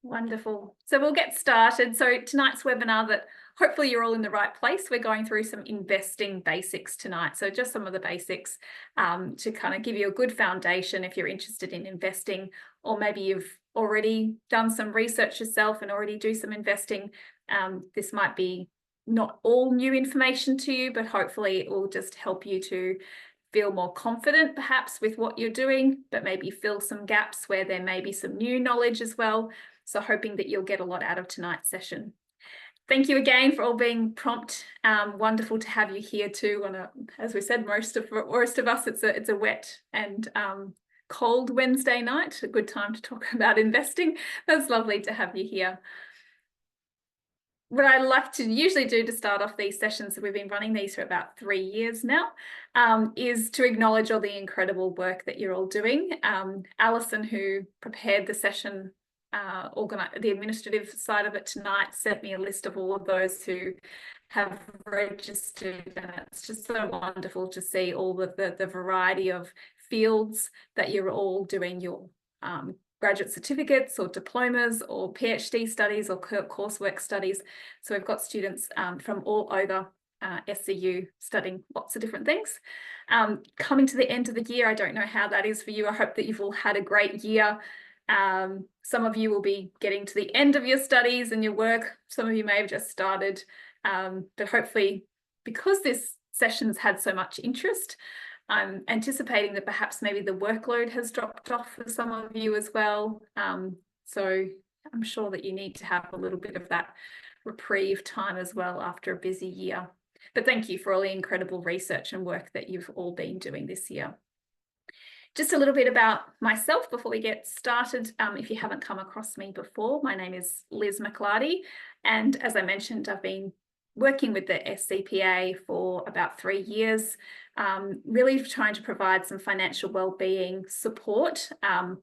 Wonderful. So we'll get started. So tonight's webinar, that hopefully you're all in the right place. We're going through some investing basics tonight. So just some of the basics to kind of give you a good foundation if you're interested in investing, or maybe you've already done some research yourself and already do some investing. This might be not all new information to you, but hopefully it will just help you to feel more confident perhaps with what you're doing, but maybe fill some gaps where there may be some new knowledge as well. So hoping that you'll get a lot out of tonight's session. Thank you again for all being prompt. Wonderful to have you here too. As we said, most of us, it's a wet and cold Wednesday night. A good time to talk about investing. That's lovely to have you here. What I like to usually do to start off these sessions, we've been running these for about 3 years now, is to acknowledge all the incredible work that you're all doing. Alison, who prepared the session, the administrative side of it tonight, sent me a list of all of those who have registered, and it's just so wonderful to see all of the variety of fields that you're all doing your graduate certificates or diplomas or PhD studies or coursework studies. So we've got students from all over SCU studying lots of different things. Coming to the end of the year, I don't know how that is for you. I hope that you've all had a great year. Some of you will be getting to the end of your studies and your work. Some of you may have just started, but hopefully, because this session's had so much interest, I'm anticipating that perhaps maybe the workload has dropped off for some of you as well. So I'm sure that you need to have a little bit of that reprieve time as well after a busy year. But thank you for all the incredible research and work that you've all been doing this year. Just a little bit about myself before we get started. If you haven't come across me before, my name is Liz McLardy. And as I mentioned, I've been working with the SCPA for about 3 years, really trying to provide some financial wellbeing support,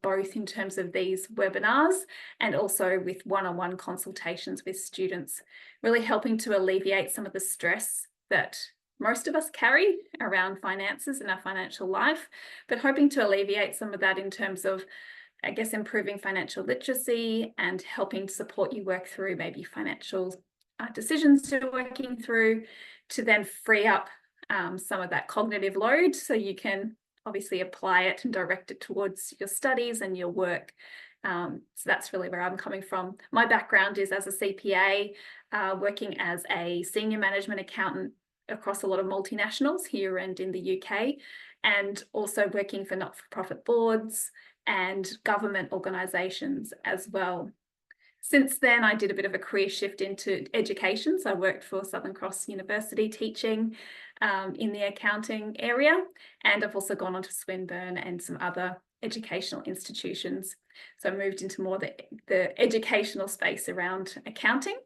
both in terms of these webinars and also with one-on-one consultations with students, really helping to alleviate some of the stress that most of us carry around finances in our financial life, but hoping to alleviate some of that in terms of, I guess, improving financial literacy and helping to support you work through maybe financial decisions you're working through, to then free up some of that cognitive load so you can obviously apply it and direct it towards your studies and your work. So that's really where I'm coming from. My background is as a CPA, working as a senior management accountant across a lot of multinationals here and in the UK, and also working for not-for-profit boards and government organisations as well. Since then, I did a bit of a career shift into education. So I worked for Southern Cross University teaching in the accounting area, and I've also gone on to Swinburne and some other educational institutions. So I moved into more the educational space around accounting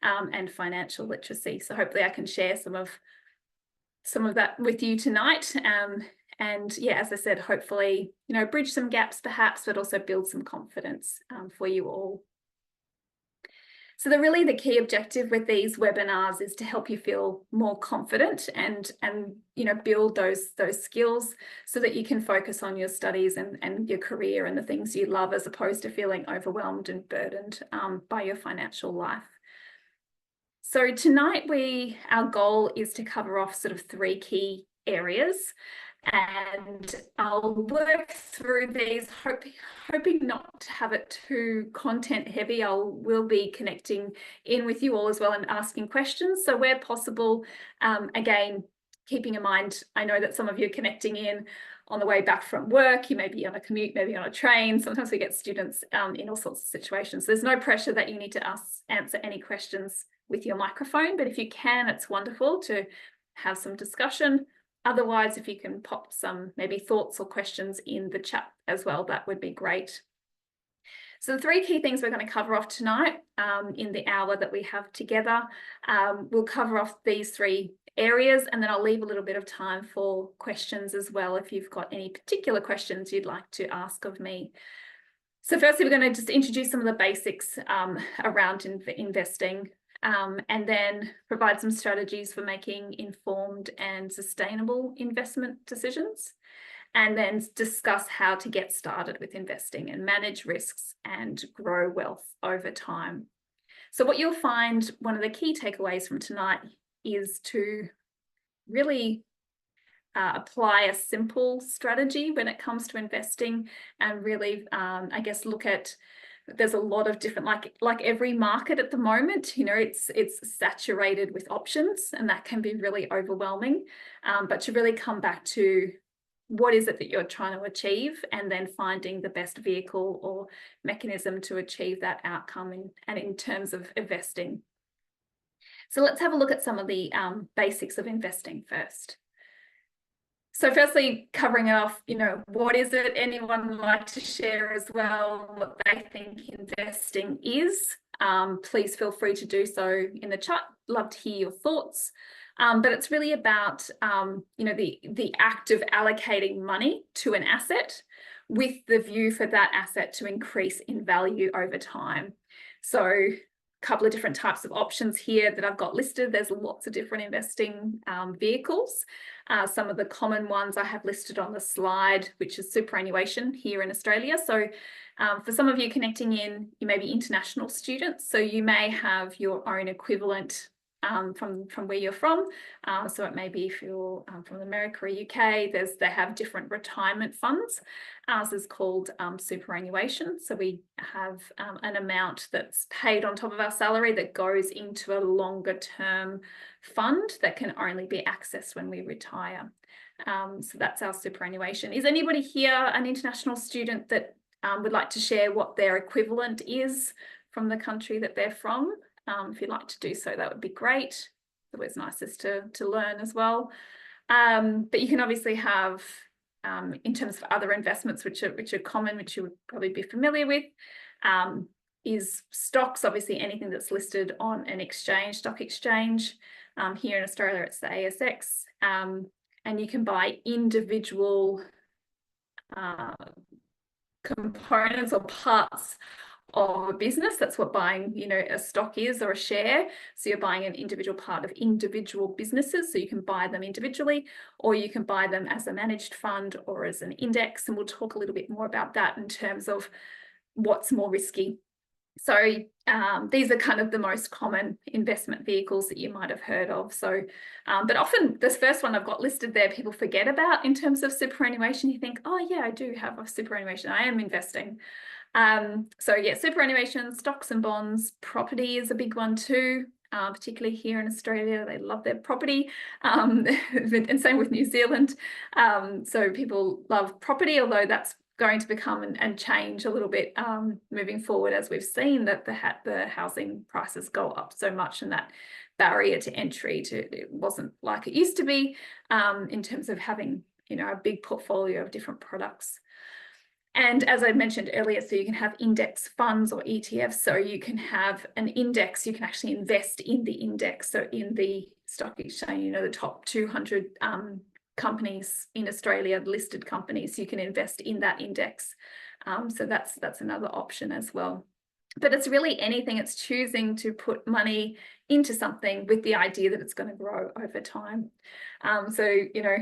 and financial literacy. So hopefully I can share some of that with you tonight. And yeah, as I said, hopefully, bridge some gaps perhaps, but also build some confidence for you all. So the key objective with these webinars is to help you feel more confident and build those skills so that you can focus on your studies and your career and the things you love, as opposed to feeling overwhelmed and burdened by your financial life. So tonight our goal is to cover off sort of 3 key areas, and I'll work through these, hoping not to have it too content heavy. Will be connecting in with you all as well and asking questions. So where possible, again, keeping in mind, I know that some of you are connecting in on the way back from work. You may be on a commute, maybe on a train. Sometimes we get students in all sorts of situations. There's no pressure that you need to answer any questions with your microphone, but if you can, it's wonderful to have some discussion. Otherwise, if you can pop some maybe thoughts or questions in the chat as well, that would be great. So the 3 key things we're going to cover off tonight in the hour that we have together, we'll cover off these 3 areas, and then I'll leave a little bit of time for questions as well if you've got any particular questions you'd like to ask of me. So firstly, we're going to just introduce some of the basics around investing. And then provide some strategies for making informed and sustainable investment decisions. and then discuss how to get started with investing and manage risks and grow wealth over time. So what you'll find, one of the key takeaways from tonight is to really apply a simple strategy when it comes to investing, and really, I guess, look at, there's a lot of different, like every market at the moment, you know, it's saturated with options, and that can be really overwhelming. But to really come back to what is it that you're trying to achieve, and then finding the best vehicle or mechanism to achieve that outcome and in terms of investing. So let's have a look at some of the basics of investing first. So firstly, covering it off, you know, what is it? Anyone would like to share as well what they think investing is? Please feel free to do so in the chat. Love to hear your thoughts. But it's really about, you know, the act of allocating money to an asset with the view for that asset to increase in value over time. So a couple of different types of options here that I've got listed. There's lots of different investing vehicles. Some of the common ones I have listed on the slide, which is superannuation here in Australia. So for some of you connecting in, you may be international students, so you may have your own equivalent from where you're from. So it may be if you're from America or UK, they have different retirement funds. Ours is called superannuation. So we have an amount that's paid on top of our salary that goes into a longer term fund that can only be accessed when we retire. So that's our superannuation. Is anybody here an international student that would like to share what their equivalent is from the country that they're from? If you'd like to do so, that would be great. It's always nicest to learn as well. But you can obviously have, in terms of other investments which are common, which you would probably be familiar with, is stocks. Obviously, anything that's listed on an exchange, stock exchange. Here in Australia, it's the ASX, and you can buy individual components or parts of a business. That's what buying, you know, a stock is, or a share. So you're buying an individual part of individual businesses. So you can buy them individually, or you can buy them as a managed fund or as an index. And we'll talk a little bit more about that in terms of what's more risky. So these are kind of the most common investment vehicles that you might have heard of. So, but often this first one I've got listed there, people forget about in terms of superannuation. You think, oh yeah, I do have a superannuation, I am investing. So yeah, superannuation, stocks and bonds, property is a big one too, particularly here in Australia. They love their property, and same with New Zealand. So people love property, although that's going to become and change a little bit moving forward, as we've seen that the housing prices go up so much, and that barrier to entry it wasn't like it used to be, in terms of having, you know, a big portfolio of different products. And as I mentioned earlier, so you can have index funds or ETFs. So you can have an index, you can actually invest in the index. So in the stock exchange, you know, the top 200 companies in Australia, listed companies, you can invest in that index. So that's another option as well. But it's really anything. It's choosing to put money into something with the idea that it's going to grow over time. So, you know,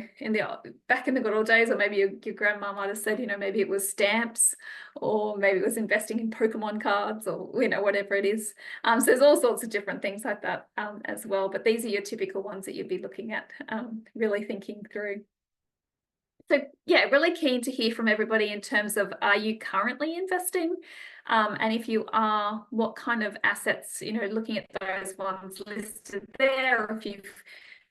back in the good old days, or maybe your grandma might have said, you know, maybe it was stamps, or maybe it was investing in Pokemon cards, or, you know, whatever it is. So there's all sorts of different things like that as well. But these are your typical ones that you'd be looking at, really thinking through. So yeah, really keen to hear from everybody in terms of, are you currently investing? And if you are, what kind of assets, you know, looking at those ones listed there, or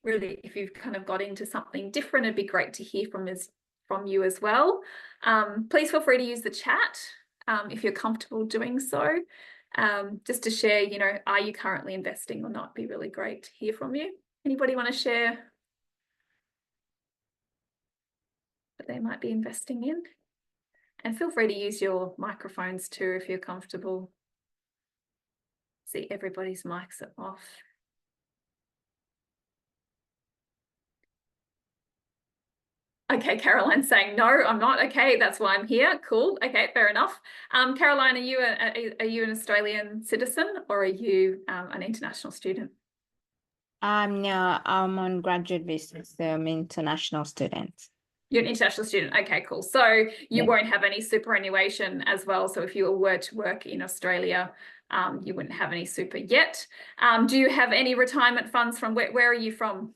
if you've kind of got into something different, it'd be great to hear from you as well. Please feel free to use the chat if you're comfortable doing so, just to share, you know, are you currently investing or not? It'd be really great to hear from you. Anybody want to share that they might be investing in? And feel free to use your microphones too if you're comfortable. See, everybody's mics are off. Okay, Caroline's saying, no, I'm not. Okay, that's why I'm here. Cool. Okay, fair enough. Caroline, are you an Australian citizen, or are you an international student? No, I'm on graduate visa, so I'm an international student. You're an international student. Okay, cool. So you Yeah. won't have any superannuation as well. So if you were to work in Australia, you wouldn't have any super yet. Do you have any retirement funds from where are you from?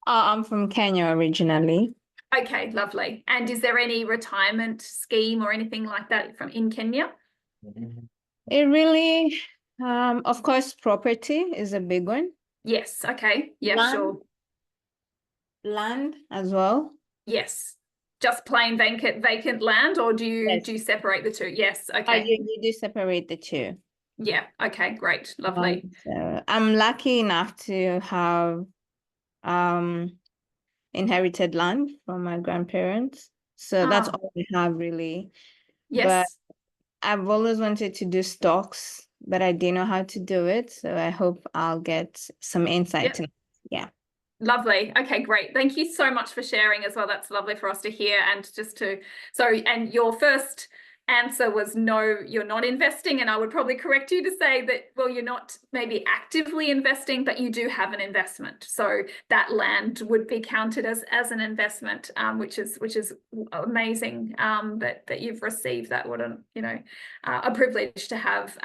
I'm from Kenya originally. Okay, lovely. And is there any retirement scheme or anything like that from in Kenya? It really, of course, property is a big one. Yes. Okay. Yeah, Land, sure. land as well. Yes. Just plain vacant land, or do Yes. you separate the two? Yes. Okay. You do separate the two. Yeah. Okay, great. Lovely. So I'm lucky enough to have um inherited land from my grandparents. So that's Ah, all we have really. But yes. I've always wanted to do stocks, but I didn't know how to do it. So I hope I'll get some insight Yep. tonight. Yeah. Lovely. Okay, great. Thank you so much for sharing as well. That's lovely for us to hear. And just to, so, and your first answer was no, you're not investing. And I would probably correct you to say that, well, you're not maybe actively investing, but you do have an investment. So that land would be counted as an investment, which is amazing that you've received that. What a privilege to have.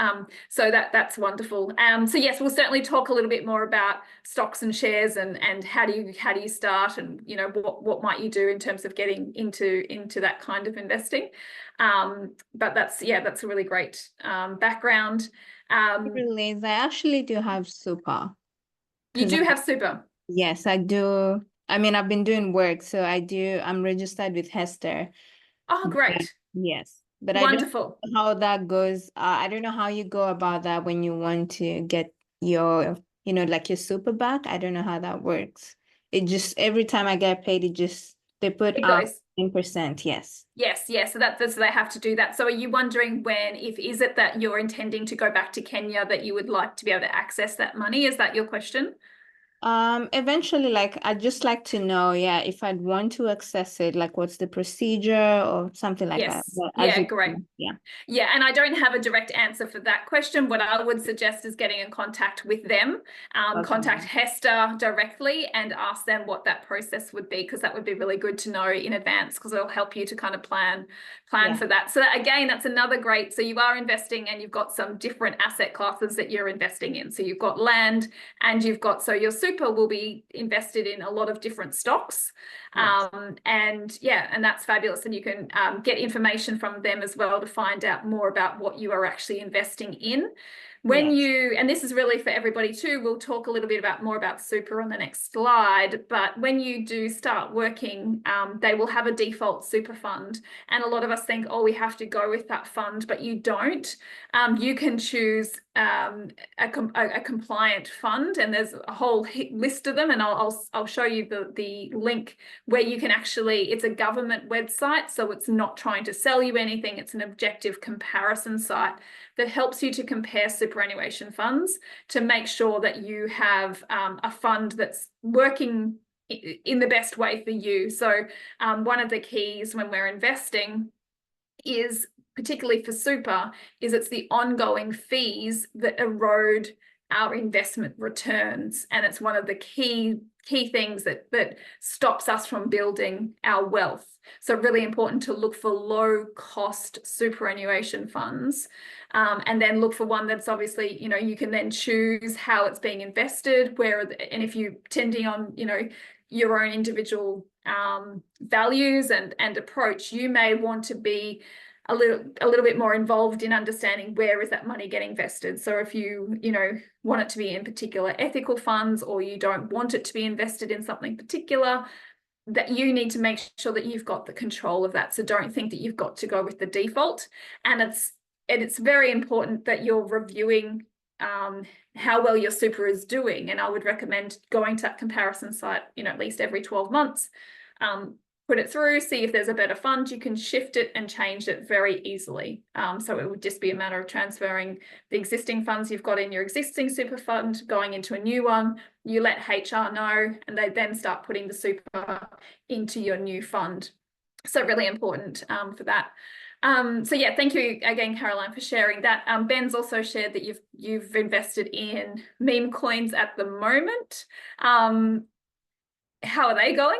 So that's wonderful. So yes, we'll certainly talk a little bit more about stocks and shares and how do you start, and what might you do in terms of getting into that kind of investing. But that's a really great background. Relays, I actually do have super You because do have super. yes, I do. I mean, I've been doing work, so I'm registered with Hester. Oh, But great. yes, but I don't Wonderful. know how that goes. I don't know how you go about that when you want to get your, like your super back. I don't know how that works. It just every time I get paid, they put It goes. 10%. Yes. Yes, yes. So that's they have to do that. So are you wondering if is it that you're intending to go back to Kenya that you would like to be able to access that money? Is that your question? Eventually, like I'd just like to know, yeah, if I'd want to access it, like what's the procedure or something like that. Yes. But as Yeah, you, great. yeah, Yeah, and I don't have a direct answer for that question. What I would suggest is getting in contact with them, contact okay, Hester directly and ask them what that process would be, because that would be really good to know in advance, because it'll help you to kind of plan yeah, for that. So again, that's another great, so you are investing and you've got some different asset classes that you're investing in. So you've got land and so your super will be invested in a lot of different stocks. yes, And yeah, and that's fabulous. And you can get information from them as well to find out more about what you are actually investing in. yes, And this is really for everybody too, we'll talk a little bit more about super on the next slide, but when you do start working, they will have a default super fund. And a lot of us think, oh, we have to go with that fund, but you don't. You can choose a compliant fund, and there's a whole list of them, and I'll show you the link where you can actually, it's a government website, so it's not trying to sell you anything. It's an objective comparison site that helps you to compare superannuation funds to make sure that you have a fund that's working in the best way for you. So one of the keys when we're investing is, particularly for super, is it's the ongoing fees that erode our investment returns, and it's one of the key things that stops us from building our wealth. So really important to look for low cost superannuation funds, and then look for one that's obviously, you can then choose how it's being invested, and if you tending on, your own individual values and approach, you may want to be a little bit more involved in understanding where is that money getting invested. So if you want it to be in particular ethical funds, or you don't want it to be invested in something particular, that you need to make sure that you've got the control of that. So don't think that you've got to go with the default. And it's very important that you're reviewing how well your super is doing. And I would recommend going to that comparison site, at least every 12 months. Put it through, see if there's a better fund. You can shift it and change it very easily. So it would just be a matter of transferring the existing funds you've got in your existing super fund, going into a new one. You let HR know, and they then start putting the super into your new fund. So really important for that. So yeah, thank you again, Caroline, for sharing that. Ben's also shared that you've invested in meme coins at the moment. How are they going?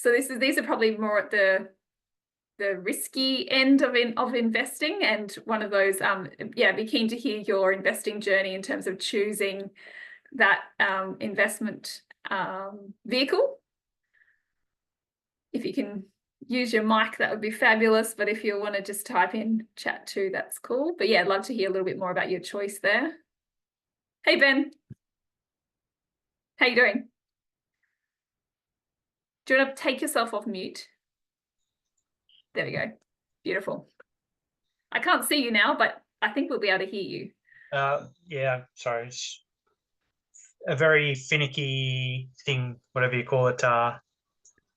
So these are probably more at the risky end of investing, and one of those, be keen to hear your investing journey in terms of choosing that investment vehicle. If you can use your mic, that would be fabulous. But if you want to just type in chat too, that's cool. But yeah, I'd love to hear a little bit more about your choice there. Hey, Ben. How you doing? Do you want to take yourself off mute? There we go. Beautiful. I can't see you now, but I think we'll be able to hear you. Yeah, sorry. It's a very finicky thing, whatever you call it,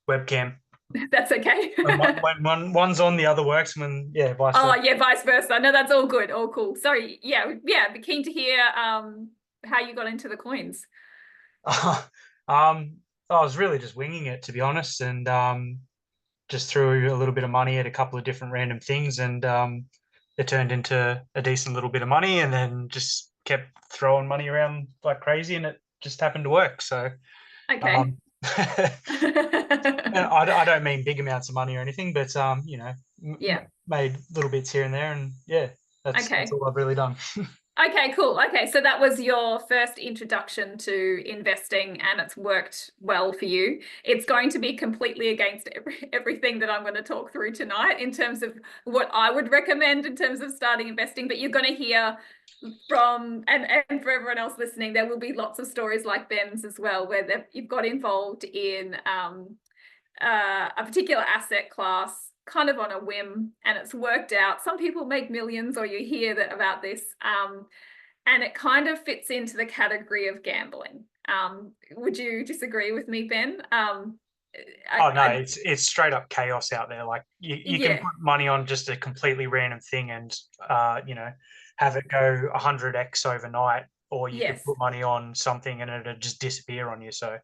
webcam. That's okay. when one's on, the other works. Vice versa. Yeah, vice versa. No, that's all good. All cool. Sorry. Yeah, be keen to hear how you got into the coins. I was really just winging it, to be honest, and just threw a little bit of money at a couple of different random things, and it turned into a decent little bit of money, and then just kept throwing money around like crazy, and it just happened to work. So okay. And I don't mean big amounts of money or anything, but made little bits here and there, and that's all I've really done. Okay, cool. Okay, so that was your first introduction to investing, and it's worked well for you. It's going to be completely against everything that I'm going to talk through tonight in terms of what I would recommend in terms of starting investing, but you're going to hear from, and for everyone else listening, there will be lots of stories like Ben's as well, where you've got involved in a particular asset class kind of on a whim, and it's worked out. Some people make millions, or you hear that about this, and it kind of fits into the category of gambling. Would you disagree with me, Ben? It's straight up chaos out there. Like you can put money on just a completely random thing and have it go 100x overnight, or you could put money on something and it'll just disappear on you. So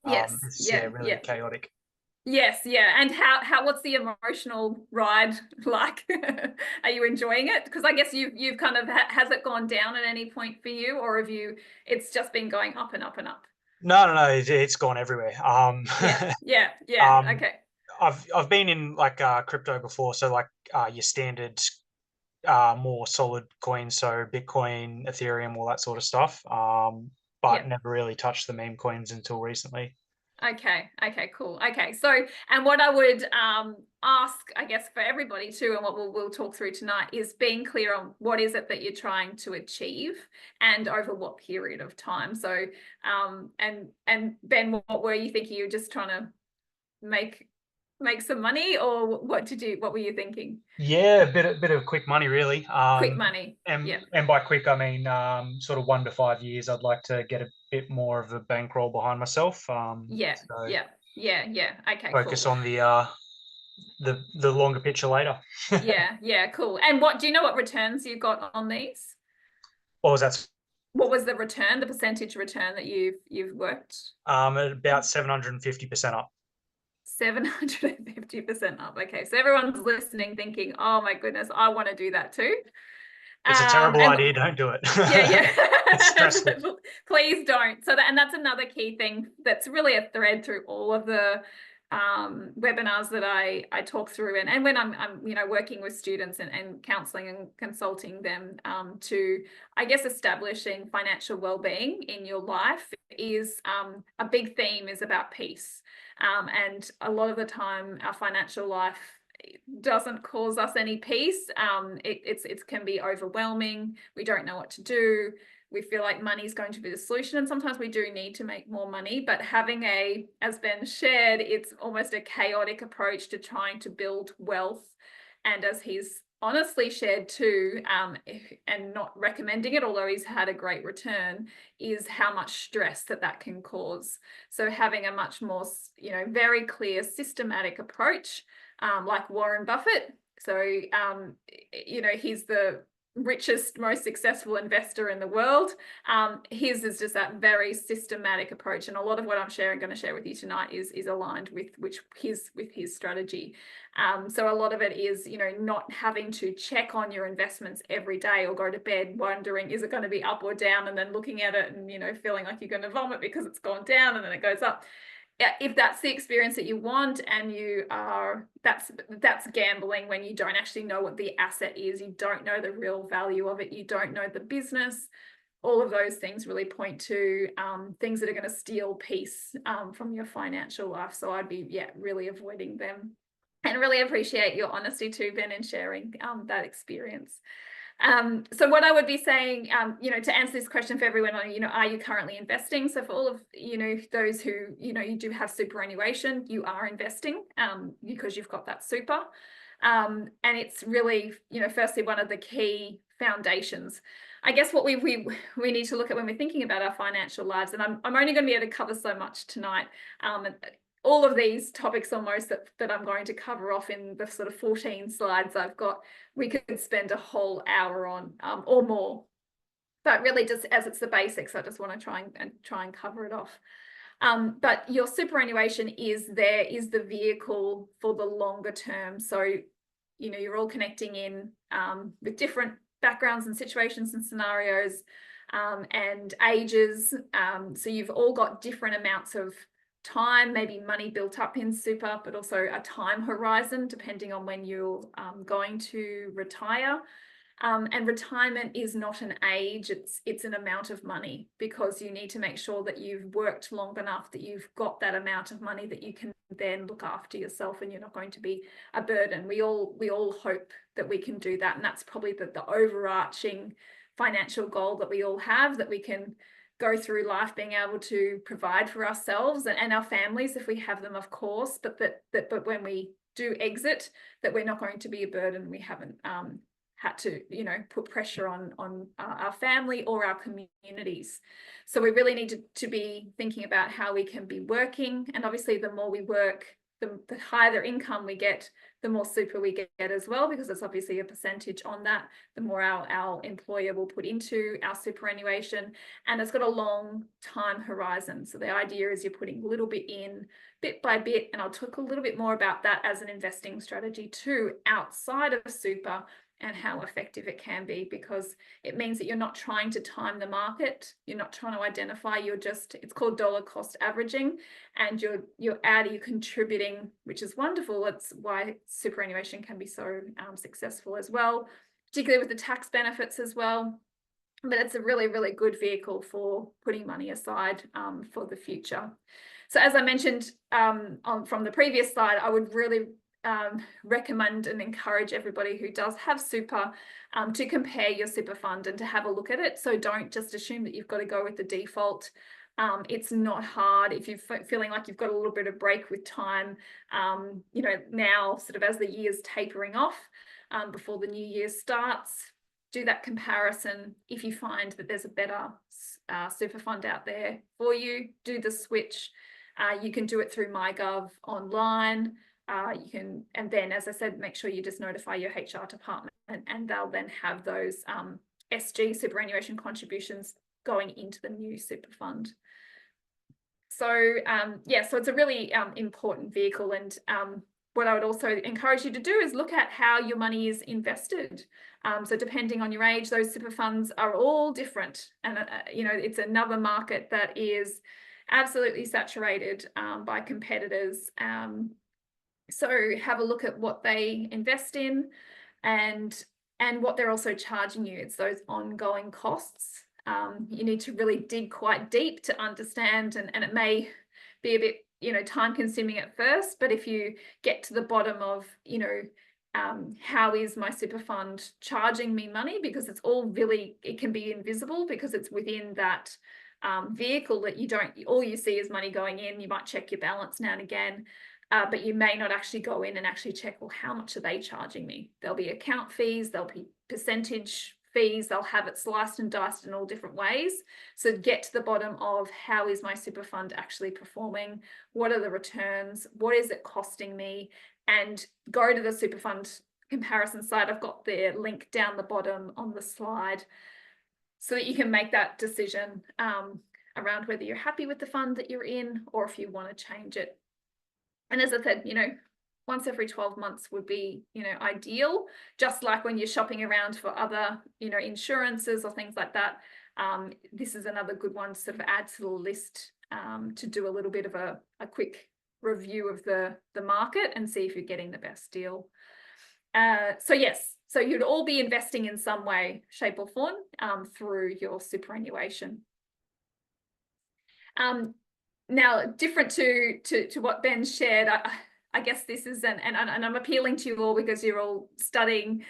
it's really chaotic. Yes, yeah. And what's the emotional ride like? Are you enjoying it? Because I guess you've kind of, has it gone down at any point for you, or have you, it's just been going up and up and up? No, it's gone everywhere. Okay. I've been in like crypto before, so like your standard more solid coins, so Bitcoin, Ethereum, all that sort of stuff. But never really touched the meme coins until recently. Okay, cool. Okay, so, and what I would ask, I guess, for everybody too, and what we'll talk through tonight, is being clear on what is it that you're trying to achieve and over what period of time. So, and Ben, what were you thinking? You were just trying to make some money, or what were you thinking? Yeah, a bit of quick money, really. Quick money. And by quick, I mean sort of 1 to 5 years. I'd like to get a bit more of a bankroll behind myself. Okay. Focus on the longer picture later. Cool. And do you know what returns you got on these? What was that? What was the return, the percentage return that you've worked? At about 750% up. 750% up. Okay, so everyone's listening thinking, oh my goodness, I want to do that too. It's a terrible idea. Don't do it. It's stressful. Please don't. So that's another key thing that's really a thread through all of the webinars that I talk through, and when I'm working with students and counseling and consulting them to, I guess, establishing financial well-being in your life, is a big theme is about peace, and a lot of the time our financial life doesn't cause us any peace. It can be overwhelming. We don't know what to do. We feel like money is going to be the solution, and sometimes we do need to make more money, but having as Ben shared, it's almost a chaotic approach to trying to build wealth. And as he's honestly shared too, and not recommending it, although he's had a great return, is how much stress that can cause. So having a much more, very clear, systematic approach, like Warren Buffett. So, he's the richest, most successful investor in the world. His is just that very systematic approach, and a lot of what I'm going to share with you tonight is aligned with his strategy. So a lot of it is, not having to check on your investments every day or go to bed wondering, is it going to be up or down, and then looking at it and feeling like you're going to vomit because it's gone down and then it goes up. if that's the experience that you want, and that's gambling when you don't actually know what the asset is, you don't know the real value of it, you don't know the business. All of those things really point to things that are going to steal peace from your financial life. So I'd be really avoiding them, and really appreciate your honesty too, Ben, in sharing that experience. So what I would be saying, to answer this question for everyone, are you currently investing? So for all of, those who, you do have superannuation, you are investing because you've got that super. And it's really, firstly, one of the key foundations. I guess what we need to look at when we're thinking about our financial lives, and I'm only going to be able to cover so much tonight. All of these topics almost that I'm going to cover off in the sort of 14 slides I've got, we could spend a whole hour on or more. But really, just as it's the basics, I just want to try and cover it off. But your superannuation is the vehicle for the longer term. So, you're all connecting in with different backgrounds and situations and scenarios and ages. So you've all got different amounts of time, maybe money built up in super, but also a time horizon depending on when you're going to retire. And retirement is not an age, it's an amount of money, because you need to make sure that you've worked long enough that you've got that amount of money that you can then look after yourself and you're not going to be a burden. We all hope that we can do that, and that's probably the overarching financial goal that we all have, that we can go through life being able to provide for ourselves and our families if we have them, of course, but when we do exit, that we're not going to be a burden. We haven't had to, put pressure on our family or our communities. So we really need to be thinking about how we can be working. And obviously the more we work, the higher the income we get, the more super we get as well, because there's obviously a percentage on that, the more our employer will put into our superannuation. And it's got a long time horizon. So the idea is you're putting a little bit in, bit by bit, and I'll talk a little bit more about that as an investing strategy too, outside of super, and how effective it can be, because it means that you're not trying to time the market, you're not trying to identify, it's called dollar cost averaging, and you're contributing, which is wonderful. That's why superannuation can be so successful as well, particularly with the tax benefits as well. But it's a really, really good vehicle for putting money aside for the future. So as I mentioned from the previous slide, I would really recommend and encourage everybody who does have super to compare your super fund and to have a look at it. So don't just assume that you've got to go with the default. It's not hard if you're feeling like you've got a little bit of break with time, now sort of as the year's tapering off before the new year starts, do that comparison. If you find that there's a better super fund out there for you, do the switch. You can do it through MyGov online. You can, and then, as I said, make sure you just notify your HR department, and they'll then have those SG superannuation contributions going into the new super fund. So so it's a really important vehicle, and what I would also encourage you to do is look at how your money is invested. So depending on your age, those super funds are all different, and it's another market that is absolutely saturated by competitors. So have a look at what they invest in and what they're also charging you. It's those ongoing costs. You need to really dig quite deep to understand, and it may be a bit, time consuming at first, but if you get to the bottom of, how is my super fund charging me money, because it's all really, it can be invisible because it's within that vehicle that all you see is money going in. You might check your balance now and again. But you may not actually go in and actually check, well, how much are they charging me? There'll be account fees, there'll be percentage fees, they'll have it sliced and diced in all different ways. So get to the bottom of how is my super fund actually performing? What are the returns? What is it costing me? And go to the super fund comparison site. I've got the link down the bottom on the slide so that you can make that decision around whether you're happy with the fund that you're in or if you want to change it. And as I said, once every 12 months would be, ideal, just like when you're shopping around for other, insurances or things like that. This is another good one to sort of add to the list to do a little bit of a quick review of the market and see if you're getting the best deal. So yes, so you'd all be investing in some way, shape or form through your superannuation. Now, different to what Ben shared, I guess this is, and I'm appealing to you all because you're all studying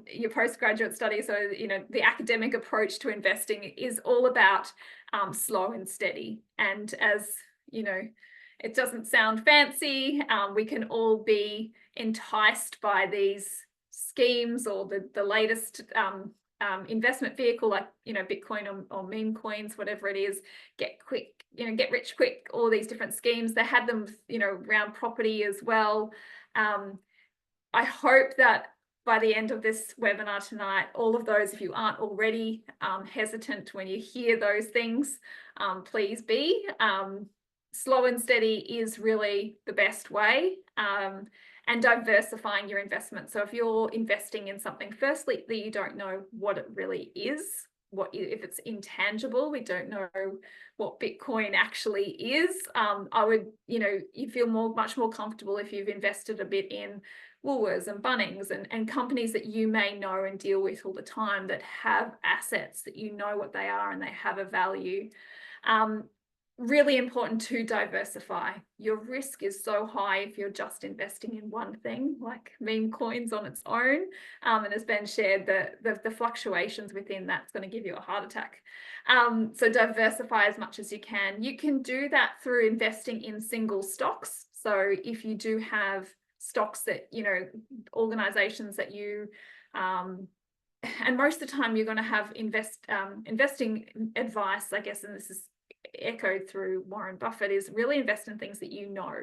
your postgraduate study. So, you know, the academic approach to investing is all about slow and steady. And as, you know, it doesn't sound fancy. We can all be enticed by these schemes or the latest investment vehicle, like, you know, Bitcoin or meme coins, whatever it is, get quick, you know, get rich quick, all these different schemes. They had them, you know, around property as well. I hope that by the end of this webinar tonight, all of those, if you aren't already hesitant when you hear those things, please be. Slow and steady is really the best way, and diversifying your investment. So if you're investing in something, firstly, that you don't know what it really is, if it's intangible, we don't know what Bitcoin actually is. I would, you know, you feel much more comfortable if you've invested a bit in Woolworths and Bunnings and companies that you may know and deal with all the time, that have assets that you know what they are and they have a value. Really important to diversify. Your risk is so high if you're just investing in one thing, like meme coins on its own. And as Ben shared, the fluctuations within that's going to give you a heart attack. So diversify as much as you can. You can do that through investing in single stocks. So if you do have stocks that, you know, organizations that you, and most of the time you're going to have investing advice, I guess, and this is echoed through Warren Buffett, is really invest in things that you know,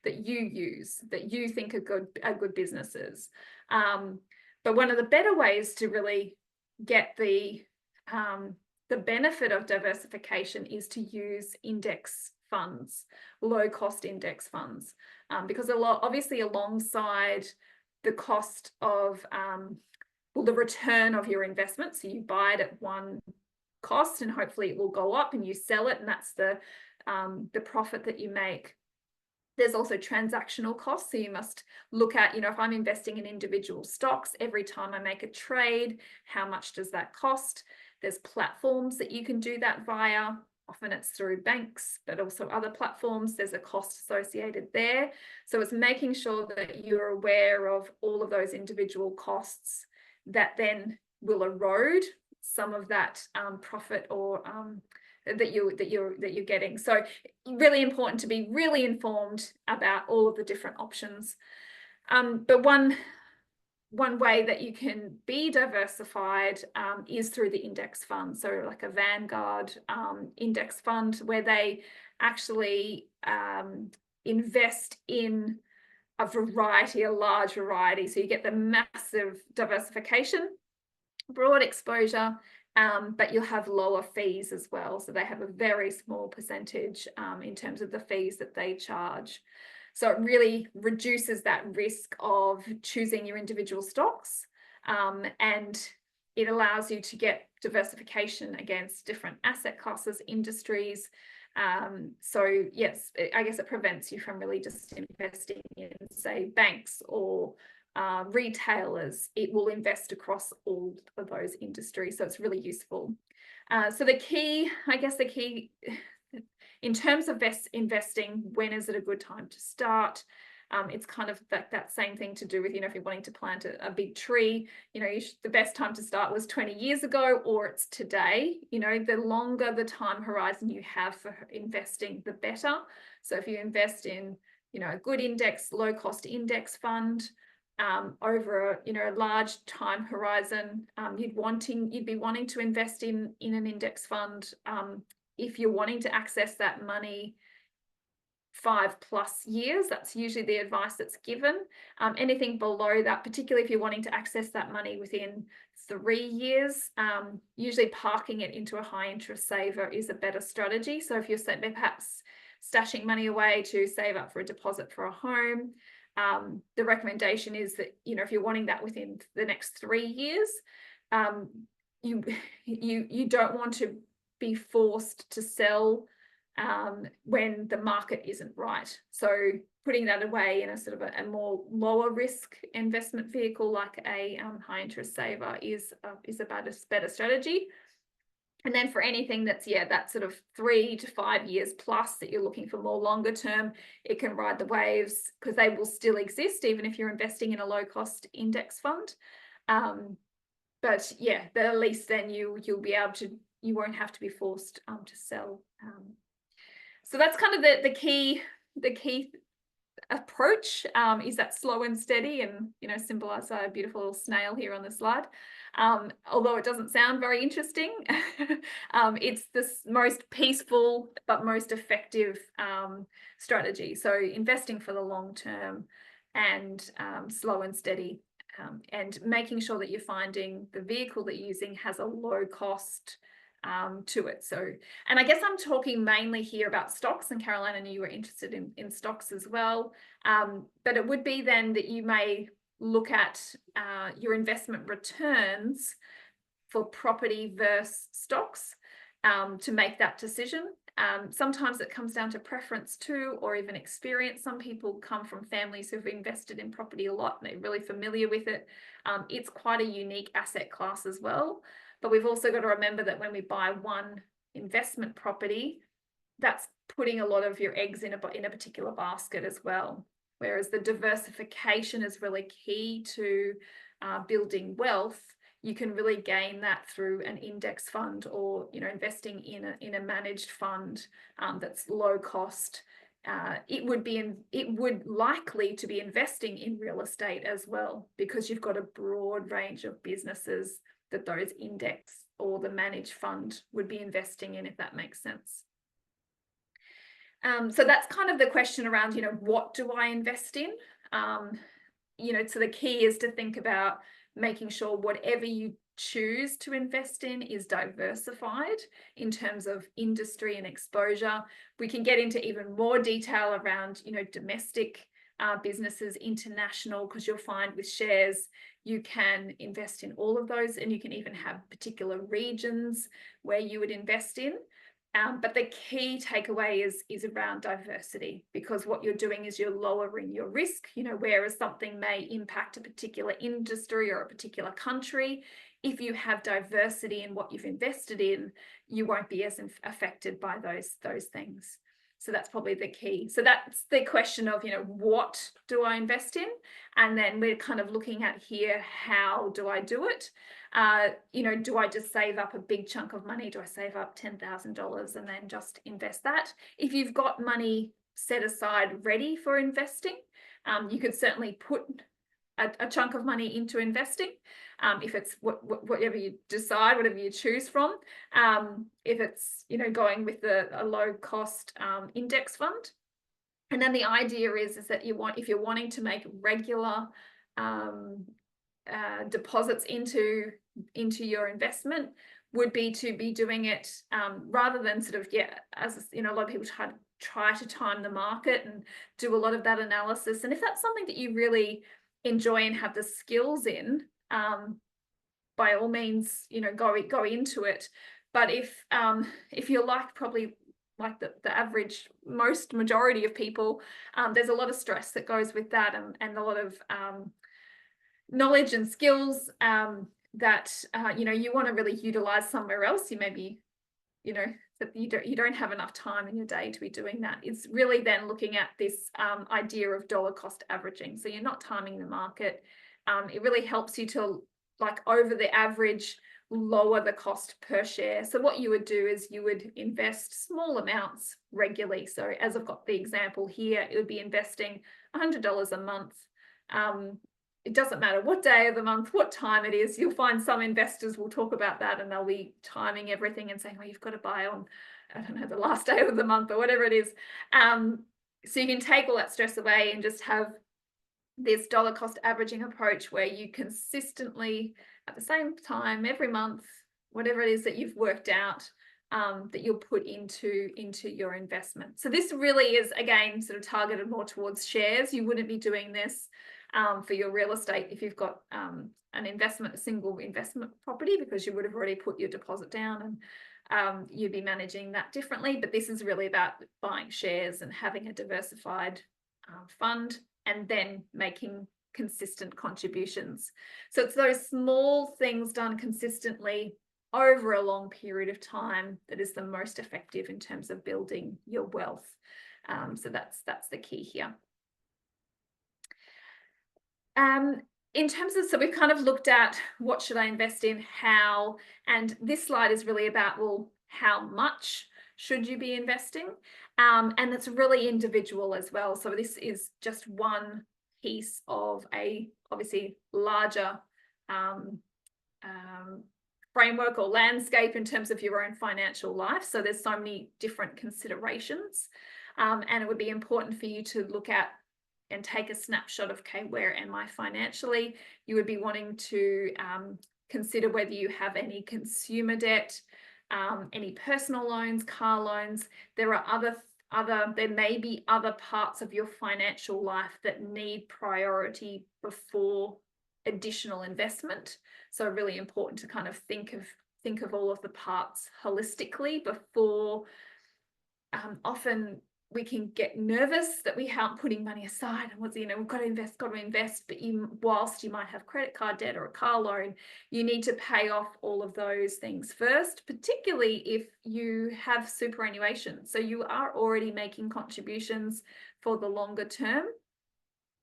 that you use, that you think are good businesses. But one of the better ways to really get the benefit of diversification is to use index funds, low cost index funds, because obviously alongside the cost of the return of your investment, so you buy it at one cost and hopefully it will go up and you sell it, and that's the profit that you make. There's also transactional costs, so you must look at, you know, if I'm investing in individual stocks, every time I make a trade, how much does that cost? There's platforms that you can do that via. Often it's through banks, but also other platforms. There's a cost associated there. So it's making sure that you're aware of all of those individual costs that then will erode some of that profit or that you're getting. So really important to be really informed about all of the different options. But one way that you can be diversified is through the index fund. So like a Vanguard index fund, where they actually invest in a large variety. So you get the massive diversification, broad exposure, but you'll have lower fees as well. So they have a very small percentage in terms of the fees that they charge. So it really reduces that risk of choosing your individual stocks, and it allows you to get diversification against different asset classes, industries. So yes, I guess it prevents you from really just investing in, say, banks or retailers. It will invest across all of those industries. So it's really useful. So the key in terms of investing, when is it a good time to start? It's kind of that same thing to do with, you know, if you're wanting to plant a big tree, you know, the best time to start was 20 years ago, or it's today. You know, the longer the time horizon you have for investing, the better. So if you invest in, you know, a good index, low cost index fund, over a large time horizon, you'd be wanting to invest in an index fund. If you're wanting to access that money 5+ years, that's usually the advice that's given. Anything below that, particularly if you're wanting to access that money within 3 years, usually parking it into a high interest saver is a better strategy. So if you're perhaps stashing money away to save up for a deposit for a home, the recommendation is that, you know, if you're wanting that within the next 3 years, you don't want to be forced to sell when the market isn't right. So putting that away in a sort of a more lower risk investment vehicle like a high interest saver is a better strategy. And then for anything that's, that sort of 3 to 5 years plus that you're looking for more longer term, it can ride the waves because they will still exist even if you're investing in a low cost index fund. But yeah, at least then you'll be able to, you won't have to be forced to sell. So that's kind of the key approach is that slow and steady, and simple as a beautiful little snail here on the slide. Although it doesn't sound very interesting, it's the most peaceful but most effective strategy. So investing for the long term and slow and steady, and making sure that you're finding the vehicle that you're using has a low cost to it. So, and I guess I'm talking mainly here about stocks, and Caroline, I knew you were interested in stocks as well. But it would be then that you may look at your investment returns for property versus stocks to make that decision. Sometimes it comes down to preference too, or even experience. Some people come from families who've invested in property a lot and they're really familiar with it. It's quite a unique asset class as well. But we've also got to remember that when we buy one investment property, that's putting a lot of your eggs in a particular basket as well. Whereas the diversification is really key to building wealth. You can really gain that through an index fund, or investing in a managed fund that's low cost. It would likely to be investing in real estate as well, because you've got a broad range of businesses that those index or the managed fund would be investing in, if that makes sense. So that's kind of the question around, what do I invest in? So the key is to think about making sure whatever you choose to invest in is diversified in terms of industry and exposure. We can get into even more detail around, domestic businesses, international, because you'll find with shares, you can invest in all of those, and you can even have particular regions where you would invest in. But the key takeaway is around diversity, because what you're doing is you're lowering your risk, whereas something may impact a particular industry or a particular country. If you have diversity in what you've invested in, you won't be as affected by those things. So that's probably the key. So that's the question of, what do I invest in? And then we're kind of looking at here, how do I do it? Do I just save up a big chunk of money? Do I save up $10,000 and then just invest that? If you've got money set aside ready for investing, you could certainly put a chunk of money into investing. If it's whatever you decide, whatever you choose from. If it's, going with a low cost index fund. And then the idea is that if you're wanting to make regular deposits into your investment, would be to be doing it rather than sort of, as a lot of people try to time the market and do a lot of that analysis. And if that's something that you really enjoy and have the skills in, by all means, go into it. But if you're probably like the average, majority of people, there's a lot of stress that goes with that, and a lot of knowledge and skills that you want to really utilize somewhere else. You maybe that you don't have enough time in your day to be doing that. It's really then looking at this idea of dollar cost averaging. So you're not timing the market. It really helps you to, like, over the average, lower the cost per share. So what you would do is you would invest small amounts regularly. So as I've got the example here, it would be investing $100 a month. It doesn't matter what day of the month, what time it is. You'll find some investors will talk about that, and they'll be timing everything and saying, well, you've got to buy on, I don't know, the last day of the month or whatever it is. So you can take all that stress away and just have this dollar cost averaging approach where you consistently, at the same time, every month, whatever it is that you've worked out, that you'll put into your investment. So this really is, again, sort of targeted more towards shares. You wouldn't be doing this for your real estate if you've got a single investment property, because you would have already put your deposit down you'd be managing that differently. But this is really about buying shares and having a diversified fund, and then making consistent contributions. So it's those small things done consistently over a long period of time that is the most effective in terms of building your wealth. So that's the key here. In terms of, so we've kind of looked at what should I invest in, how, and this slide is really about, well, how much should you be investing? And it's really individual as well. So this is just one piece of a obviously larger framework or landscape in terms of your own financial life. So there's so many different considerations, and it would be important for you to look at and take a snapshot of, okay, where am I financially? You would be wanting to consider whether you have any consumer debt, any personal loans, car loans. There are there may be other parts of your financial life that need priority before additional investment. So really important to kind of think of all of the parts holistically before. Often we can get nervous that we aren't putting money aside, and we've got to invest, but whilst you might have credit card debt or a car loan, you need to pay off all of those things first, particularly if you have superannuation. So you are already making contributions for the longer term,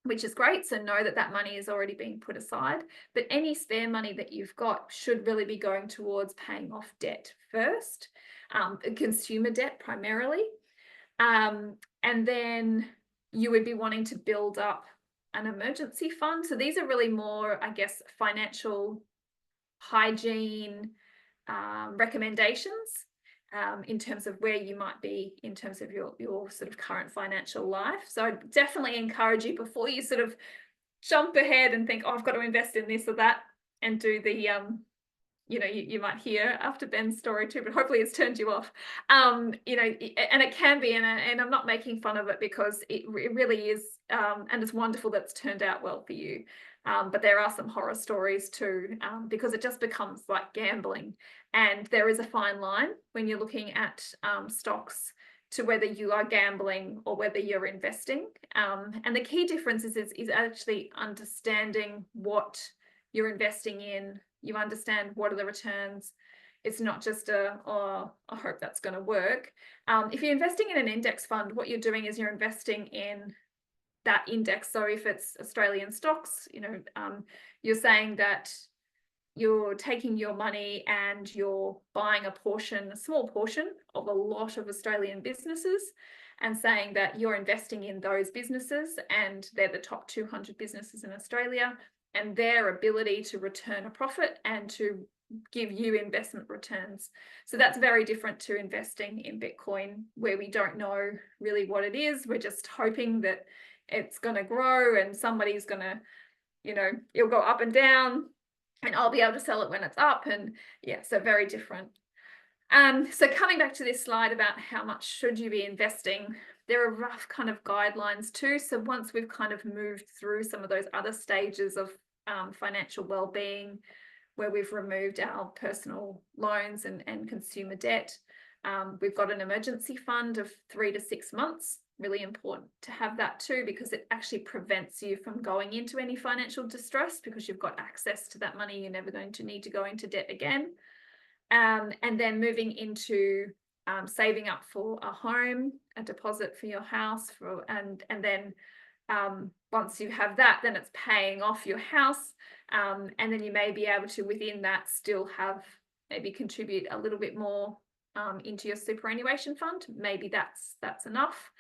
which is great. So know that that money is already being put aside, but any spare money that you've got should really be going towards paying off debt first, consumer debt primarily. And then you would be wanting to build up an emergency fund. So these are really more, I guess, financial hygiene recommendations in terms of where you might be in terms of your sort of current financial life. So I definitely encourage you, before you sort of jump ahead and think, oh, I've got to invest in this or that, and do the you might hear after Ben's story too, but hopefully it's turned you off. And it can be, and I'm not making fun of it, because it really is, and it's wonderful that's turned out well for you. But there are some horror stories too, because it just becomes like gambling, and there is a fine line when you're looking at stocks to whether you are gambling or whether you're investing. And the key difference is actually understanding what you're investing in. You understand what are the returns. It's not just I hope that's going to work. If you're investing in an index fund, what you're doing is you're investing in that index. So if it's Australian stocks, you're saying that you're taking your money and you're buying a small portion of a lot of Australian businesses, and saying that you're investing in those businesses, and they're the top 200 businesses in Australia, and their ability to return a profit and to give you investment returns. So that's very different to investing in Bitcoin, where we don't know really what it is. We're just hoping that it's going to grow, and somebody's going to, it'll go up and down, and I'll be able to sell it when it's up. And yeah, so very different. So coming back to this slide about how much should you be investing, there are rough kind of guidelines too. So once we've kind of moved through some of those other stages of financial well-being, where we've removed our personal loans and consumer debt, we've got an emergency fund of 3 to 6 months. Really important to have that too, because it actually prevents you from going into any financial distress, because you've got access to that money. You're never going to need to go into debt again. And then moving into saving up for a home, a deposit for your house, and then once you have that, then it's paying off your house, and then you may be able to, within that, still have maybe contribute a little bit more into your superannuation fund. Maybe that's enough.